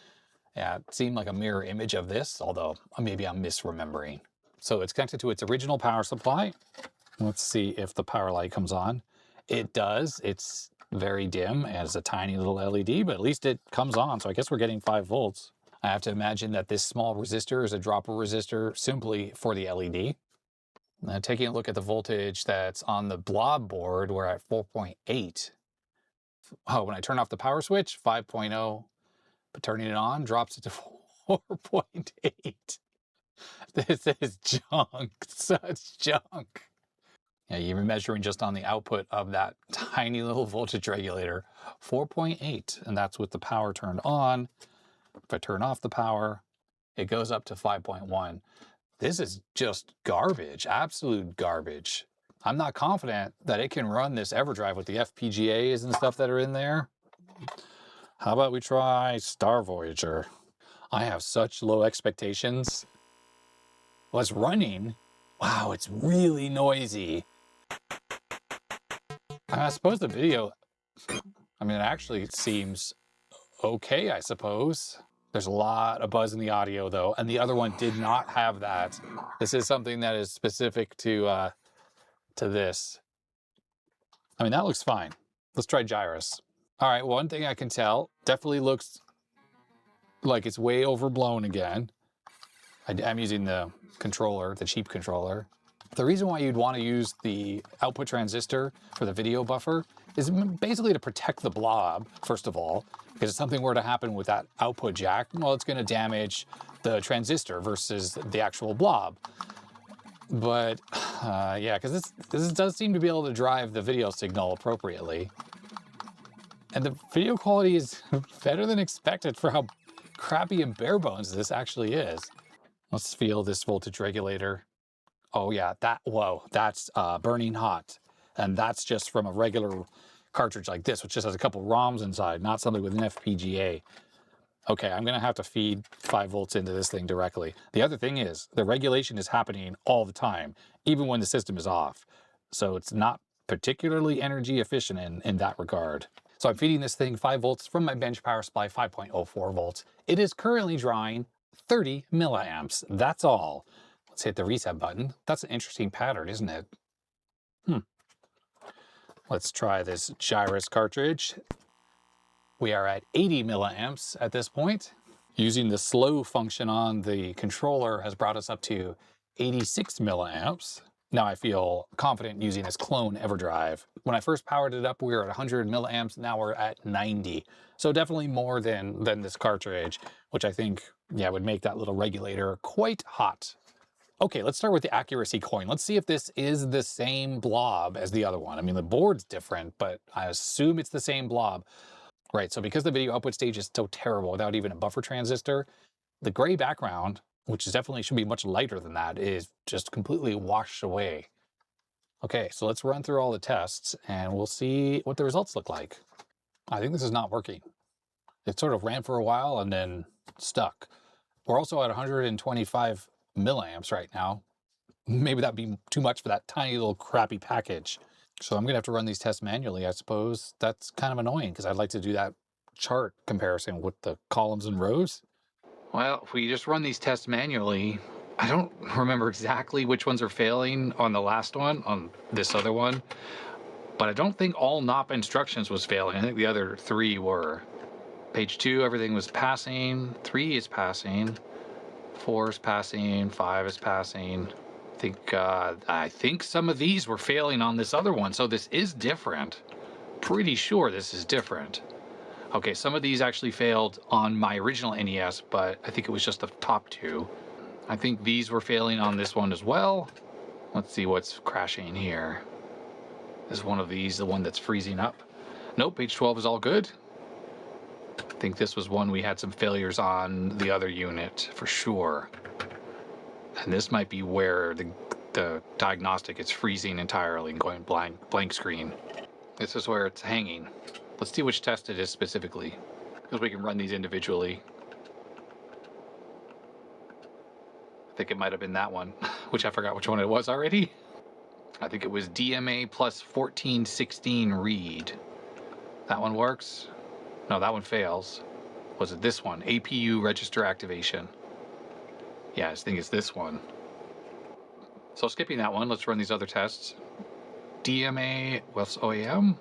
yeah, it seemed like a mirror image of this, although maybe I'm misremembering. So it's connected to its original power supply. Let's see if the power light comes on. It does. It's very dim as a tiny little LED, but at least it comes on. So I guess we're getting 5 volts. I have to imagine that this small resistor is a dropper resistor simply for the LED. Now taking a look at the voltage that's on the blob board, we're at 4.8. Oh, when I turn off the power switch, 5.0, but turning it on drops it to 4.8. This is junk, such junk. Yeah, even measuring just on the output of that tiny little voltage regulator, 4.8, and that's with the power turned on. If I turn off the power, it goes up to 5.1. This is just garbage, absolute garbage. I'm not confident that it can run this Everdrive with the FPGAs and stuff that are in there. How about we try Star Voyager? I have such low expectations. Well, it's running. Wow, it's really noisy. I suppose the video, I mean, it actually seems okay, I suppose. There's a lot of buzz in the audio though, and the other one did not have that. This is something that is specific to this. I mean, that looks fine. Let's try Gyrus. All right, one thing I can tell, definitely looks like it's way overblown again. I'm using the controller, the cheap controller. The reason why you'd want to use the output transistor for the video buffer is basically to protect the blob, first of all, because if something were to happen with that output jack, well, it's going to damage the transistor versus the actual blob. But yeah, because this does seem to be able to drive the video signal appropriately. And the video quality is better than expected for how crappy and bare bones this actually is. Let's feel this voltage regulator. Oh yeah, whoa, that's burning hot. And that's just from a regular cartridge like this, which just has a couple ROMs inside, not something with an FPGA. Okay, I'm gonna have to feed 5 volts into this thing directly. The other thing is, the regulation is happening all the time, even when the system is off. So it's not particularly energy efficient in that regard. So I'm feeding this thing 5 volts from my bench power supply, 5.04 volts. It is currently drawing 30 milliamps, that's all. Let's hit the reset button. That's an interesting pattern, isn't it? Let's try this Gyrus cartridge. We are at 80 milliamps at this point. Using the slow function on the controller has brought us up to 86 milliamps. Now I feel confident using this clone Everdrive. When I first powered it up, we were at 100 milliamps. Now we're at 90. So definitely more than this cartridge, which I think, yeah, would make that little regulator quite hot. Okay, let's start with the accuracy coin. Let's see if this is the same blob as the other one. I mean, the board's different, but I assume it's the same blob. Right, so because the video output stage is so terrible without even a buffer transistor, the gray background, which is definitely should be much lighter than that, is just completely washed away. Okay, so let's run through all the tests and we'll see what the results look like. I think this is not working. It sort of ran for a while and then stuck. We're also at 125 milliamps right now. Maybe that'd be too much for that tiny little crappy package. So I'm gonna have to run these tests manually, I suppose. That's kind of annoying because I'd like to do that chart comparison with the columns and rows. Well, if we just run these tests manually, I don't remember exactly which ones are failing on the last one, on this other one, but I don't think all NOP instructions was failing. I think the other 3 were. Page 2, everything was passing. 3 is passing. 4 is passing. 5 is passing. I think some of these were failing on this other one, so this is different. Pretty sure this is different. Okay, some of these actually failed on my original NES, but I think it was just the top 2. I think these were failing on this one as well. Let's see what's crashing here. Is one of these the one that's freezing up? Nope, page 12 is all good. I think this was one we had some failures on the other unit for sure. And this might be where the diagnostic is freezing entirely and going blank screen. This is where it's hanging. Let's see which test it is specifically, because we can run these individually. I think it might have been that one, which I forgot which one it was already. I think it was DMA plus 1416 read. That one works? No, that one fails. Was it this one? APU register activation. Yeah, I think it's this one. So skipping that one, let's run these other tests. DMA, what's OEM?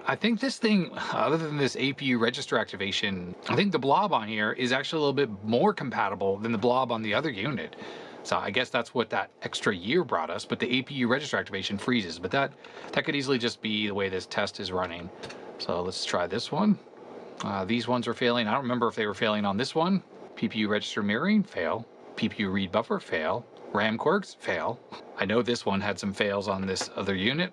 I think this thing, other than this APU register activation, I think the blob on here is actually a little bit more compatible than the blob on the other unit. So I guess that's what that extra year brought us, but the APU register activation freezes. But that could easily just be the way this test is running. So let's try this one. These ones are failing. I don't remember if they were failing on this one. PPU register mirroring, fail. PPU read buffer, fail. RAM quirks, fail. I know this one had some fails on this other unit.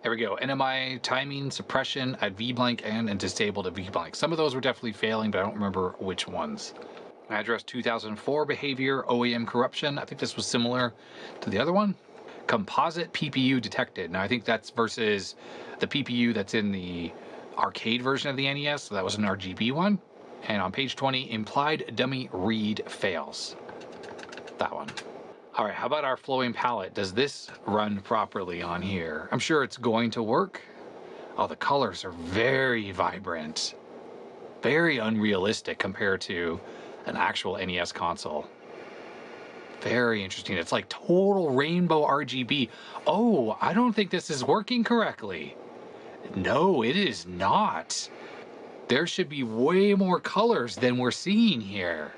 There we go. NMI timing suppression at VBlank and disabled at VBlank. Some of those were definitely failing, but I don't remember which ones. Address 2004 behavior, OEM corruption. I think this was similar to the other one. Composite PPU detected. Now I think that's versus the PPU that's in the arcade version of the NES. So that was an RGB one. And on page 20, implied dummy read fails. That one. All right, how about our flowing palette? Does this run properly on here? I'm sure it's going to work. Oh, the colors are very vibrant. Very unrealistic compared to an actual NES console. Very interesting. It's like total rainbow RGB. Oh, I don't think this is working correctly. No, it is not. There should be way more colors than we're seeing here.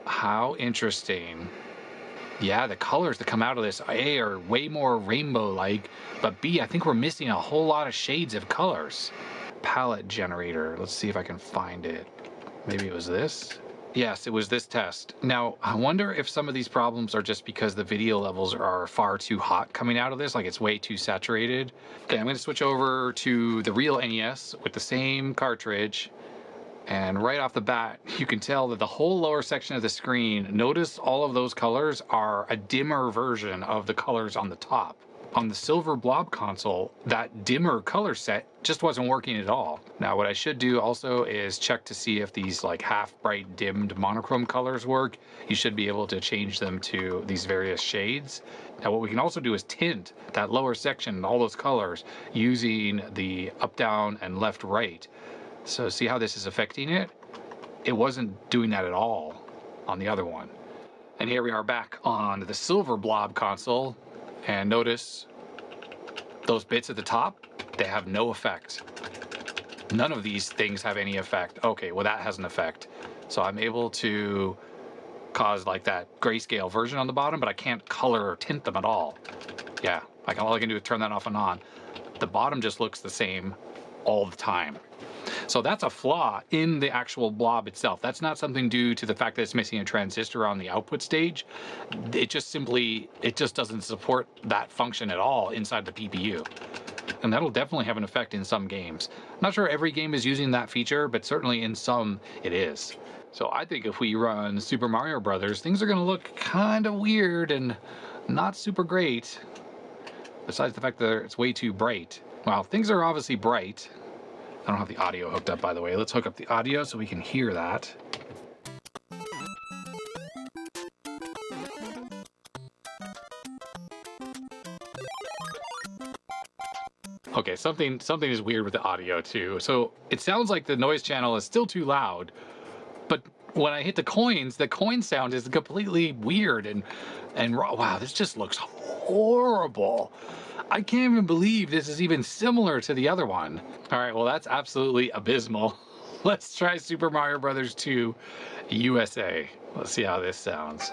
How interesting. Yeah, the colors that come out of this A are way more rainbow-like, but B, I think we're missing a whole lot of shades of colors. Palette generator. Let's see if I can find it. Maybe it was this? Yes, it was this test. Now, I wonder if some of these problems are just because the video levels are far too hot coming out of this, like it's way too saturated. Okay, I'm going to switch over to the real NES with the same cartridge. And right off the bat, you can tell that the whole lower section of the screen, notice all of those colors are a dimmer version of the colors on the top. On the silver blob console, that dimmer color set just wasn't working at all. Now what I should do also is check to see if these like half bright dimmed monochrome colors work. You should be able to change them to these various shades. Now what we can also do is tint that lower section, all those colors, using the up, down, and left, right. So see how this is affecting it? It wasn't doing that at all on the other one. And here we are back on the silver blob console, and notice those bits at the top, they have no effect. None of these things have any effect. Okay, well that has an effect. So I'm able to cause like that grayscale version on the bottom, but I can't color or tint them at all. Yeah, all I can do is turn that off and on. The bottom just looks the same all the time. So that's a flaw in the actual blob itself. That's not something due to the fact that it's missing a transistor on the output stage. It just doesn't support that function at all inside the PPU. And that'll definitely have an effect in some games. I'm not sure every game is using that feature, but certainly in some it is. So I think if we run Super Mario Brothers, things are going to look kind of weird and not super great. Besides the fact that it's way too bright. Well, things are obviously bright. I don't have the audio hooked up, by the way. Let's hook up the audio so we can hear that. Okay, something is weird with the audio too. So it sounds like the noise channel is still too loud, but when I hit the coin sound is completely weird and wow, this just looks horrible. I can't even believe this is even similar to the other one. All right, well that's absolutely abysmal. Let's try Super Mario Brothers 2 USA. Let's see how this sounds.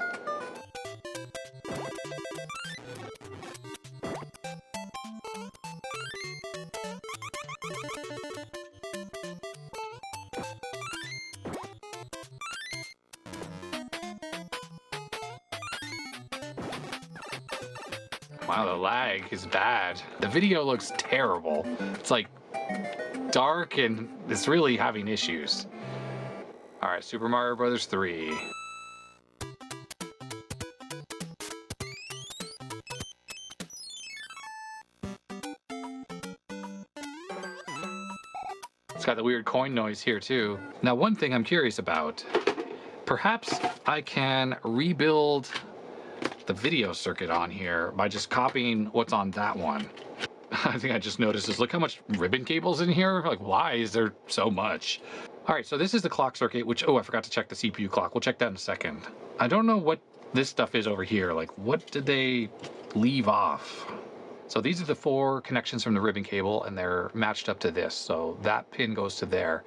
Wow, the lag is bad. The video looks terrible. It's like dark and it's really having issues. All right, Super Mario Brothers 3. It's got the weird coin noise here too. Now, one thing I'm curious about, perhaps I can rebuild the video circuit on here by just copying what's on that one. I think I just noticed this. Look how much ribbon cable's in here. Like, why is there so much? All right, so this is the clock circuit, which, oh, I forgot to check the CPU clock. We'll check that in a second. I don't know what this stuff is over here. Like, what did they leave off? So these are the 4 connections from the ribbon cable, and they're matched up to this. So that pin goes to there.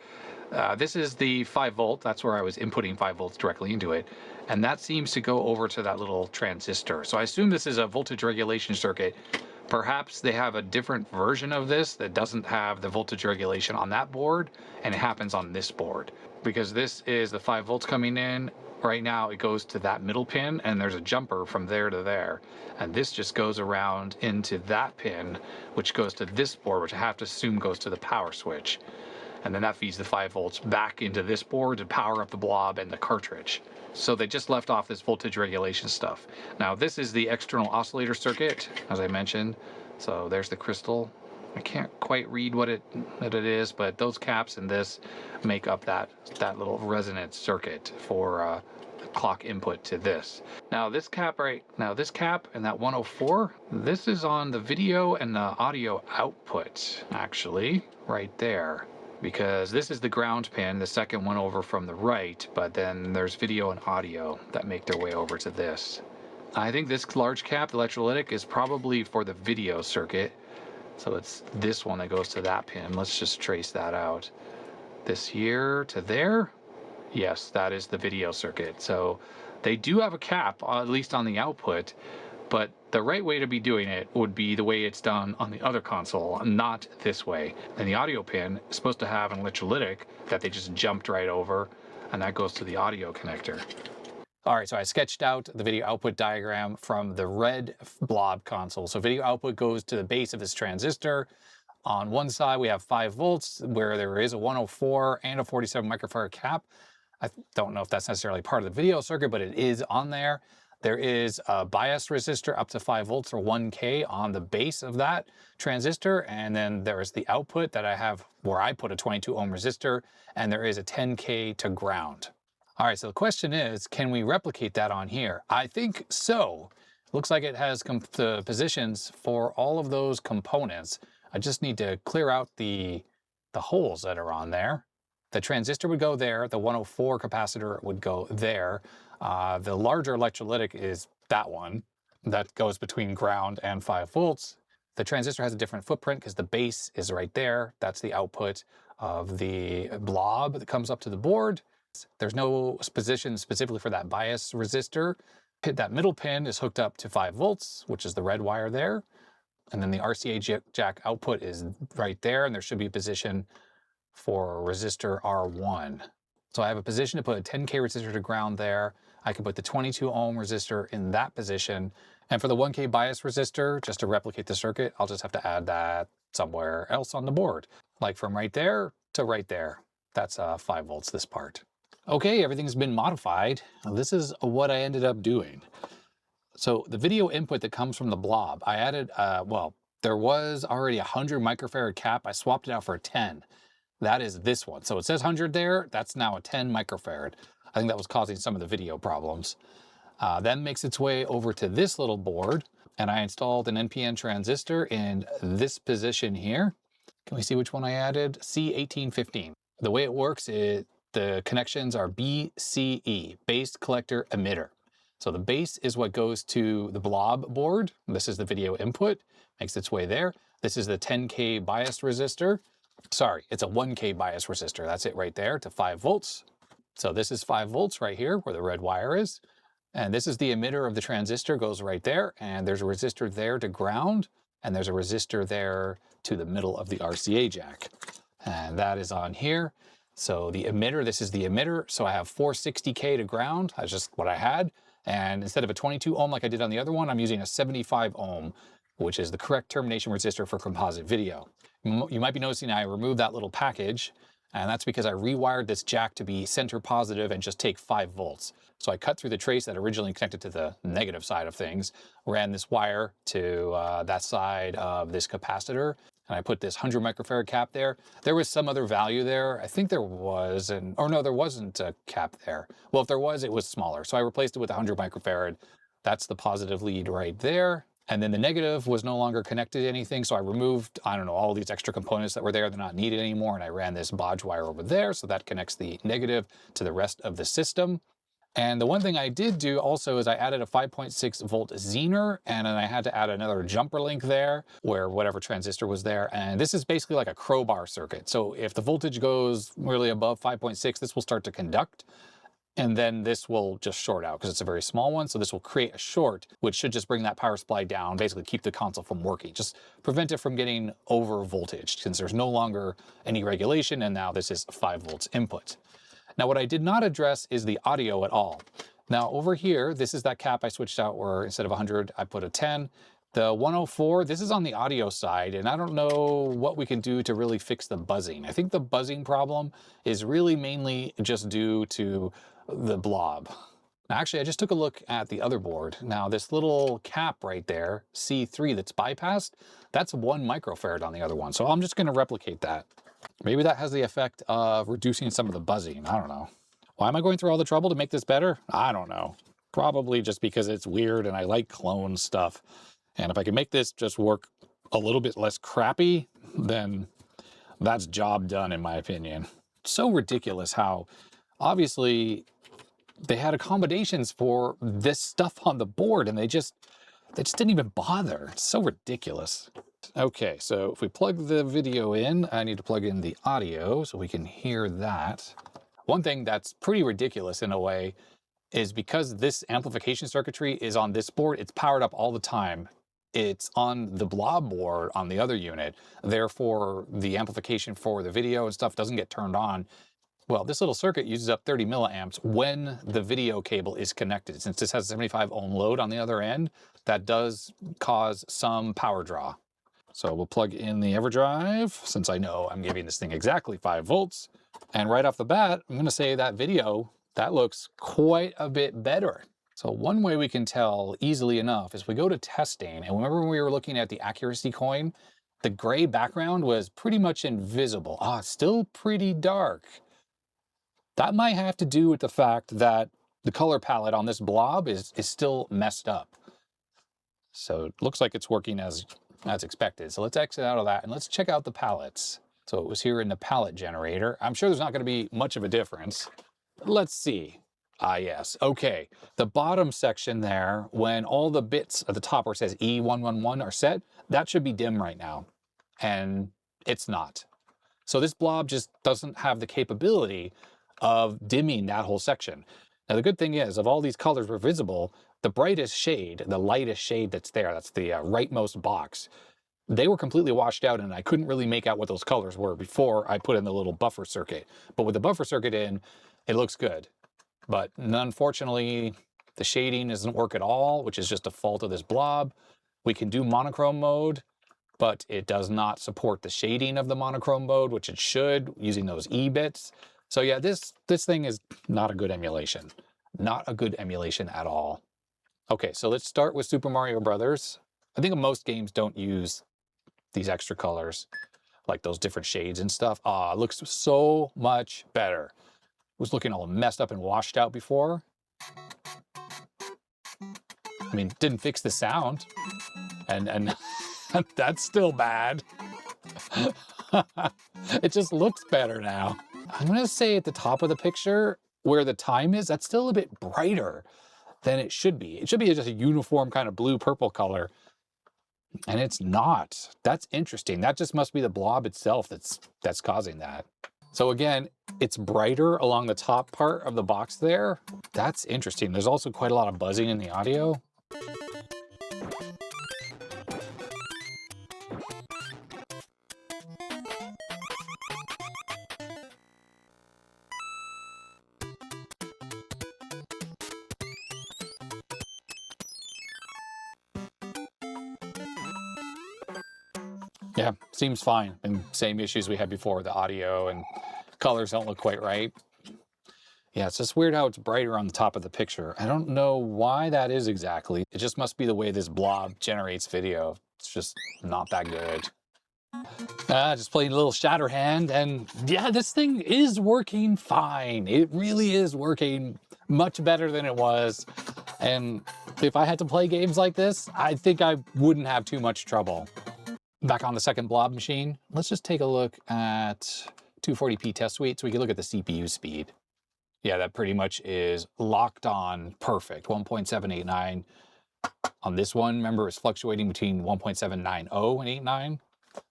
This is the 5 volt. That's where I was inputting 5 volts directly into it. And that seems to go over to that little transistor. So I assume this is a voltage regulation circuit. Perhaps they have a different version of this that doesn't have the voltage regulation on that board, and it happens on this board. Because this is the 5 volts coming in. Right now it goes to that middle pin, and there's a jumper from there to there. And this just goes around into that pin, which goes to this board, which I have to assume goes to the power switch. And then that feeds the 5 volts back into this board to power up the blob and the cartridge. So they just left off this voltage regulation stuff. Now this is the external oscillator circuit, as I mentioned. So there's the crystal. I can't quite read what it is, but those caps and this make up that little resonance circuit for clock input to this. Now this cap and that 104, this is on the video and the audio output, actually, right there. Because this is the ground pin, the second one over from the right, but then there's video and audio that make their way over to this. I think this large cap, the electrolytic, is probably for the video circuit. So it's this one that goes to that pin. Let's just trace that out. This here to there, yes, that is the video circuit. So they do have a cap, at least on the output, but the right way to be doing it would be the way it's done on the other console, not this way. And the audio pin is supposed to have an electrolytic that they just jumped right over, and that goes to the audio connector. All right, so I sketched out the video output diagram from the red blob console. So video output goes to the base of this transistor. On one side, we have 5 volts, where there is a 104 and a 47 microfarad cap. I don't know if that's necessarily part of the video circuit, but it is on there. There is a bias resistor up to 5 volts or 1K on the base of that transistor. And then there is the output that I have where I put a 22 ohm resistor, and there is a 10K to ground. All right, so the question is, can we replicate that on here? I think so. Looks like it has the positions for all of those components. I just need to clear out the holes that are on there. The transistor would go there. The 104 capacitor would go there. The larger electrolytic is that one that goes between ground and 5 volts. The transistor has a different footprint because the base is right there. That's the output of the blob that comes up to the board. There's no position specifically for that bias resistor. That middle pin is hooked up to 5 volts, which is the red wire there. And then the RCA jack output is right there, and there should be a position for resistor R1. So I have a position to put a 10K resistor to ground there. I can put the 22 ohm resistor in that position. And for the 1K bias resistor, just to replicate the circuit, I'll just have to add that somewhere else on the board. Like from right there to right there. That's 5 volts, this part. Okay, everything's been modified. This is what I ended up doing. So the video input that comes from the blob, I added, well, there was already a 100 microfarad cap. I swapped it out for a 10. That is this one. So it says 100 there. That's now a 10 microfarad. I think that was causing some of the video problems. Then makes its way over to this little board, and I installed an NPN transistor in this position here. Can we see which one I added? C1815. The way it works is the connections are BCE, base collector emitter. So the base is what goes to the blob board. This is the video input, makes its way there. This is the 10K bias resistor. Sorry, it's a 1K bias resistor. That's it right there to 5 volts. So this is 5 volts right here where the red wire is. And this is the emitter of the transistor, goes right there. And there's a resistor there to ground. And there's a resistor there to the middle of the RCA jack. And that is on here. So the emitter, this is the emitter. So I have 460K to ground. That's just what I had. And instead of a 22 ohm like I did on the other one, I'm using a 75 ohm, which is the correct termination resistor for composite video. You might be noticing I removed that little package, and that's because I rewired this jack to be center positive and just take 5 volts. So I cut through the trace that originally connected to the negative side of things, ran this wire to that side of this capacitor, and I put this 100 microfarad cap there. There was some other value there. I think there was, or no, there wasn't a cap there. Well, if there was, it was smaller. So I replaced it with 100 microfarad. That's the positive lead right there. And then the negative was no longer connected to anything. So I removed, I don't know, all these extra components that were there. They're not needed anymore. And I ran this bodge wire over there. So that connects the negative to the rest of the system. And the one thing I did do also is I added a 5.6 volt Zener, and then I had to add another jumper link there where whatever transistor was there. And this is basically like a crowbar circuit. So if the voltage goes really above 5.6, this will start to conduct. And then this will just short out because it's a very small one. So this will create a short, which should just bring that power supply down, basically keep the console from working, just prevent it from getting over voltage since there's no longer any regulation. And now this is 5 volts input. Now, what I did not address is the audio at all. Now over here, this is that cap I switched out where instead of 100, I put a 10. The 104, this is on the audio side, and I don't know what we can do to really fix the buzzing. I think the buzzing problem is really mainly just due to the blob. Now, actually, I just took a look at the other board. Now, this little cap right there, C3 that's bypassed, that's 1 microfarad on the other one. So I'm just going to replicate that. Maybe that has the effect of reducing some of the buzzing. I don't know. Why am I going through all the trouble to make this better? I don't know. Probably just because it's weird and I like clone stuff. And if I can make this just work a little bit less crappy, then that's job done in my opinion. So ridiculous how obviously they had accommodations for this stuff on the board and they just didn't even bother. It's so ridiculous. Okay, so if we plug the video in, I need to plug in the audio so we can hear that. One thing that's pretty ridiculous in a way is because this amplification circuitry is on this board, it's powered up all the time. It's on the blob board on the other unit. Therefore, the amplification for the video and stuff doesn't get turned on. Well, this little circuit uses up 30 milliamps when the video cable is connected. Since this has a 75 ohm load on the other end, that does cause some power draw. So we'll plug in the Everdrive, since I know I'm giving this thing exactly 5 volts. And right off the bat, I'm going to say that video, that looks quite a bit better. So one way we can tell easily enough is we go to testing. And remember when we were looking at the accuracy coin, the gray background was pretty much invisible. It's still pretty dark. That might have to do with the fact that the color palette on this blob is still messed up. So it looks like it's working as expected. So let's exit out of that and let's check out the palettes. So it was here in the palette generator. I'm sure there's not going to be much of a difference. Let's see. Ah, yes. Okay. The bottom section there, when all the bits at the top where it says E111 are set, that should be dim right now. And it's not. So this blob just doesn't have the capability of dimming that whole section. Now, the good thing is, if all these colors were visible, the brightest shade, the lightest shade that's there, that's the rightmost box, they were completely washed out and I couldn't really make out what those colors were before I put in the little buffer circuit. But with the buffer circuit in, it looks good. But unfortunately, the shading doesn't work at all, which is just a fault of this blob. We can do monochrome mode, but it does not support the shading of the monochrome mode, which it should, using those E bits. So yeah, this thing is not a good emulation. Not a good emulation at all. Okay, so let's start with Super Mario Brothers. I think most games don't use these extra colors, like those different shades and stuff. Ah, it looks so much better. It was looking all messed up and washed out before. I mean, didn't fix the sound, and that's still bad. It just looks better now. I'm gonna say at the top of the picture, where the time is, that's still a bit brighter than it should be. It should be just a uniform kind of blue-purple color. And it's not. That's interesting. That just must be the blob itself that's causing that. So again, it's brighter along the top part of the box there. That's interesting. There's also quite a lot of buzzing in the audio. Yeah, seems fine. And same issues we had before, the audio and colors don't look quite right. Yeah, it's just weird how it's brighter on the top of the picture. I don't know why that is exactly. It just must be the way this blob generates video. It's just not that good. Just playing a little Shatterhand, and yeah, this thing is working fine. It really is working much better than it was. And if I had to play games like this, I think I wouldn't have too much trouble. Back on the second blob machine, let's just take a look at 240p test suite so we can look at the CPU speed. Yeah, that pretty much is locked on perfect. 1.789 on this one. Remember, it's fluctuating between 1.790 and 89.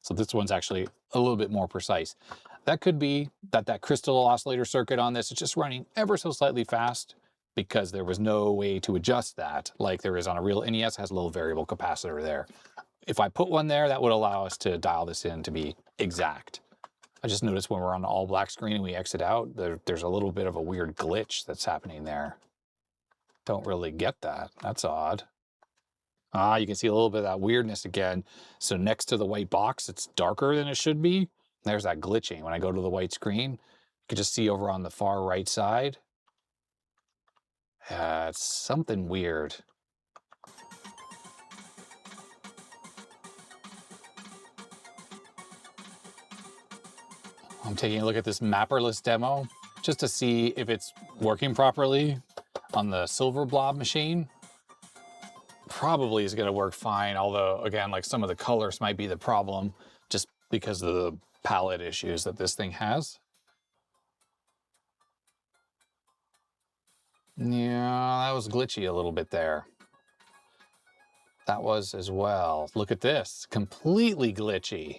So this one's actually a little bit more precise. That could be that crystal oscillator circuit on this is just running ever so slightly fast because there was no way to adjust that like there is on a real NES. Has a little variable capacitor there. If I put one there, that would allow us to dial this in to be exact. I just noticed when we're on the all black screen and we exit out, there's a little bit of a weird glitch that's happening there. Don't really get that. That's odd. Ah, you can see a little bit of that weirdness again. So next to the white box, it's darker than it should be. There's that glitching. When I go to the white screen, you can just see over on the far right side. It's something weird. I'm taking a look at this Mapperless demo just to see if it's working properly on the silver blob machine. Probably is going to work fine, although again, like some of the colors might be the problem just because of the palette issues that this thing has. Yeah, that was glitchy a little bit there. That was as well. Look at this, completely glitchy.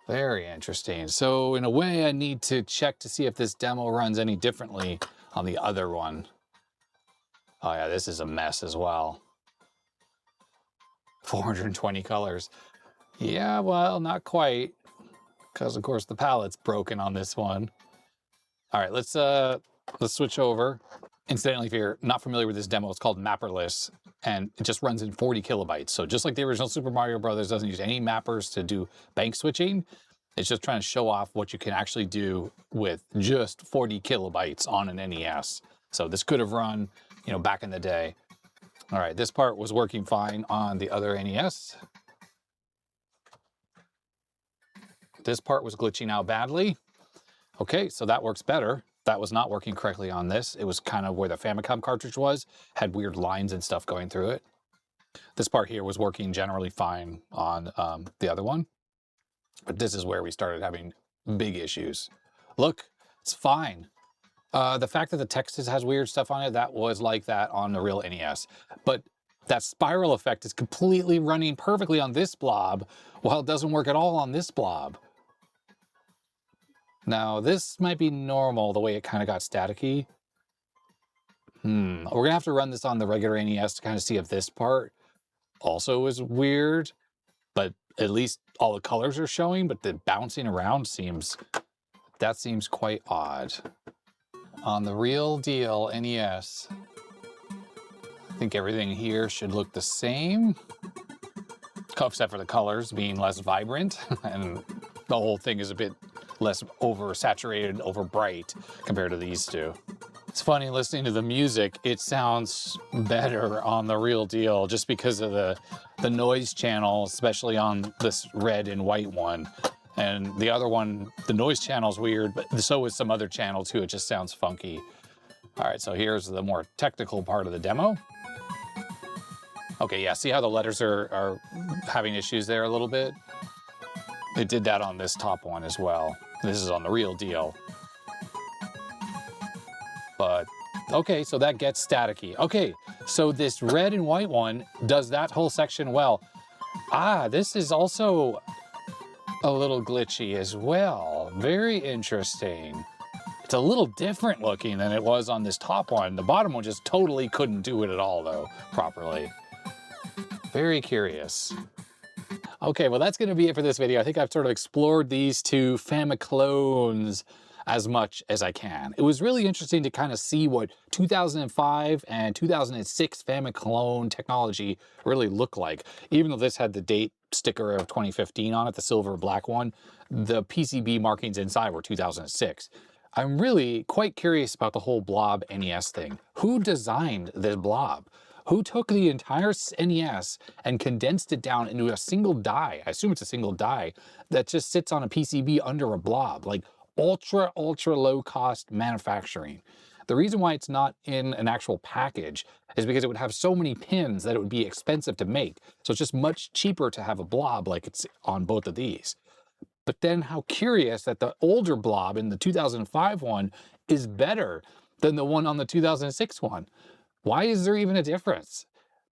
Very interesting. So in a way, I need to check to see if this demo runs any differently on the other one. Oh yeah, this is a mess as well. 420 colors. Yeah, well, not quite, because of course the palette's broken on this one. All right, let's switch over. Incidentally, if you're not familiar with this demo, it's called Mapperless, and it just runs in 40 kilobytes. So just like the original Super Mario Brothers doesn't use any mappers to do bank switching, it's just trying to show off what you can actually do with just 40 kilobytes on an NES. So this could have run, you know, back in the day. All right, this part was working fine on the other NES. This part was glitching out badly. Okay, so that works better. That was not working correctly on this. It was kind of where the Famicom cartridge was, had weird lines and stuff going through it. This part here was working generally fine on the other one, but this is where we started having big issues. Look, it's fine. The fact that the text has weird stuff on it, that was like that on the real NES. But that spiral effect is completely running perfectly on this blob, while it doesn't work at all on this blob. Now, this might be normal, the way it kind of got staticky. We're going to have to run this on the regular NES to kind of see if this part also is weird. But at least all the colors are showing, but the bouncing around seems quite odd. On the real deal NES, I think everything here should look the same, except for the colors being less vibrant, and the whole thing is a bit less oversaturated, over bright compared to these two. It's funny listening to the music, it sounds better on the real deal just because of the noise channel, especially on this red and white one. And the other one, the noise channel's weird, but so is some other channel too. It just sounds funky. All right, so here's the more technical part of the demo. Okay, yeah, see how the letters are having issues there a little bit? It did that on this top one as well. This is on the real deal. But, okay, so that gets staticky. Okay, so this red and white one does that whole section well. Ah, this is also a little glitchy as well. Very interesting. It's a little different looking than it was on this top one. The bottom one just totally couldn't do it at all, though, properly. Very curious. Okay, well, that's going to be it for this video. I think I've sort of explored these two Famiclones as much as I can. It was really interesting to kind of see what 2005 and 2006 Famiclone technology really looked like. Even though this had the date sticker of 2015 on it, the silver black one, the PCB markings inside were 2006. I'm really quite curious about the whole blob NES thing. Who designed this blob? Who took the entire NES and condensed it down into a single die? I assume it's a single die that just sits on a PCB under a blob. Like, ultra low cost manufacturing. The reason why it's not in an actual package is because it would have so many pins that it would be expensive to make. So it's just much cheaper to have a blob like it's on both of these. But then how curious that the older blob in the 2005 one is better than the one on the 2006 one. Why is there even a difference?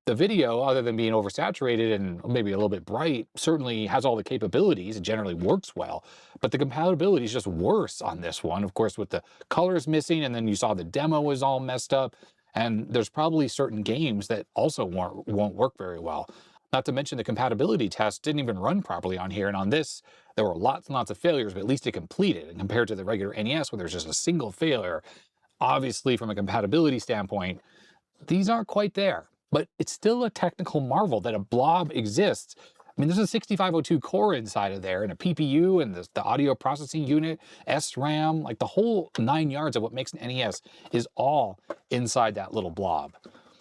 The video, other than being oversaturated and maybe a little bit bright, certainly has all the capabilities. It generally works well, but the compatibility is just worse on this one. Of course, with the colors missing, and then you saw the demo was all messed up, and there's probably certain games that also won't work very well. Not to mention the compatibility test didn't even run properly on here, and on this, there were lots and lots of failures, but at least it completed. And compared to the regular NES, where there's just a single failure, obviously from a compatibility standpoint, these aren't quite there. But it's still a technical marvel that a blob exists. I mean, there's a 6502 core inside of there, and a PPU, and the audio processing unit, SRAM, like the whole 9 yards of what makes an NES is all inside that little blob.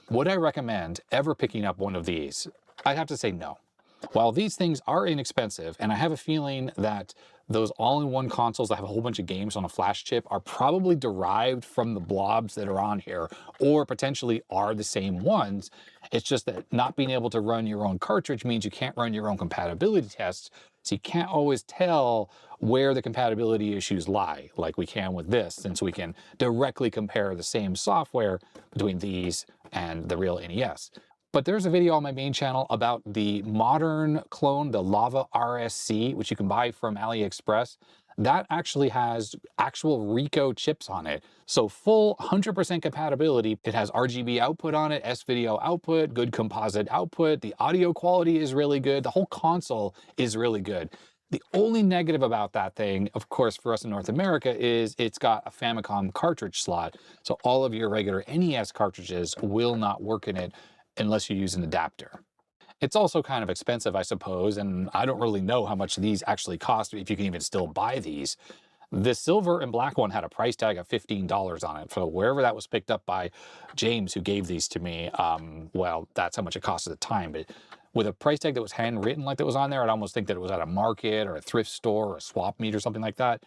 Would I recommend ever picking up one of these? I'd have to say no. While these things are inexpensive, and I have a feeling that those all-in-one consoles that have a whole bunch of games on a flash chip are probably derived from the blobs that are on here, or potentially are the same ones. It's just that not being able to run your own cartridge means you can't run your own compatibility tests, so you can't always tell where the compatibility issues lie, like we can with this, since we can directly compare the same software between these and the real NES. But there's a video on my main channel about the modern clone, the Lava RSC, which you can buy from AliExpress. That actually has actual Rico chips on it. So full 100% compatibility. It has RGB output on it, S-video output, good composite output. The audio quality is really good. The whole console is really good. The only negative about that thing, of course, for us in North America, is it's got a Famicom cartridge slot. So all of your regular NES cartridges will not work in it unless you use an adapter. It's also kind of expensive, I suppose, and I don't really know how much these actually cost, if you can even still buy these. The silver and black one had a price tag of $15 on it. So wherever that was picked up by James, who gave these to me, well, that's how much it cost at the time. But with a price tag that was handwritten like that was on there, I'd almost think that it was at a market or a thrift store or a swap meet or something like that.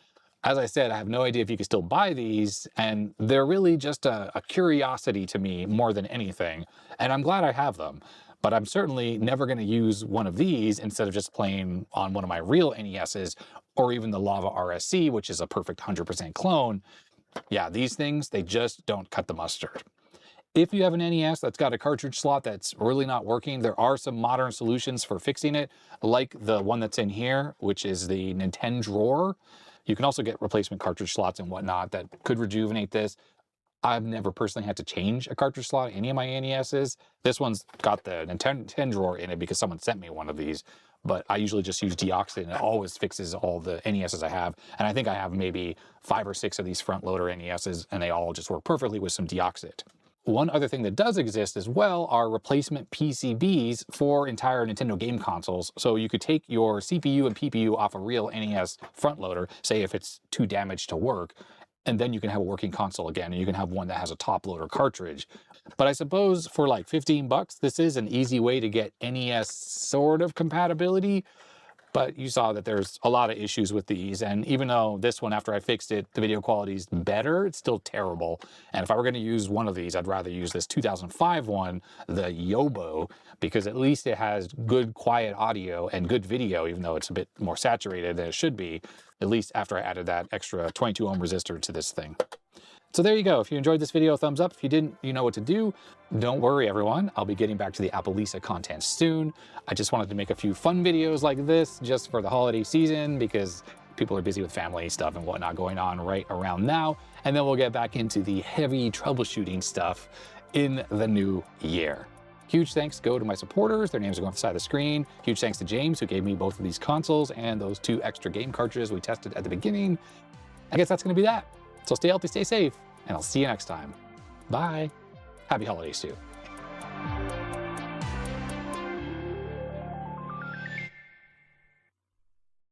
As I said, I have no idea if you can still buy these, and they're really just a curiosity to me more than anything. And I'm glad I have them. but I'm certainly never going to use one of these instead of just playing on one of my real NESs, or even the Lava RSC, which is a perfect 100% clone. Yeah, these things, they just don't cut the mustard. If you have an NES that's got a cartridge slot that's really not working, there are some modern solutions for fixing it, like the one that's in here, which is the Nintendo drawer. You can also get replacement cartridge slots and whatnot that could rejuvenate this. I've never personally had to change a cartridge slot in any of my NESs. This one's got the Nintendo drawer in it because someone sent me one of these, but I usually just use deoxit and it always fixes all the NESs I have. And I think I have maybe 5 or 6 of these front loader NESs, and they all just work perfectly with some deoxit. One other thing that does exist as well are replacement PCBs for entire Nintendo game consoles. So you could take your CPU and PPU off a real NES front loader, say if it's too damaged to work, and then you can have a working console again, and you can have one that has a top loader cartridge. But I suppose for like 15 bucks, this is an easy way to get NES sort of compatibility. But you saw that there's a lot of issues with these, and even though this one, after I fixed it, the video quality is better, it's still terrible. And if I were going to use one of these, I'd rather use this 2005 one, the Yobo, because at least it has good quiet audio and good video, even though it's a bit more saturated than it should be, at least after I added that extra 22 ohm resistor to this thing. So there you go. If you enjoyed this video, thumbs up. If you didn't, you know what to do. Don't worry, everyone. I'll be getting back to the Appalisa content soon. I just wanted to make a few fun videos like this just for the holiday season because people are busy with family stuff and whatnot going on right around now. And then we'll get back into the heavy troubleshooting stuff in the new year. Huge thanks go to my supporters. Their names are going off the side of the screen. Huge thanks to James, who gave me both of these consoles and those 2 extra game cartridges we tested at the beginning. I guess that's going to be that. So stay healthy, stay safe, and I'll see you next time. Bye. Happy holidays to you.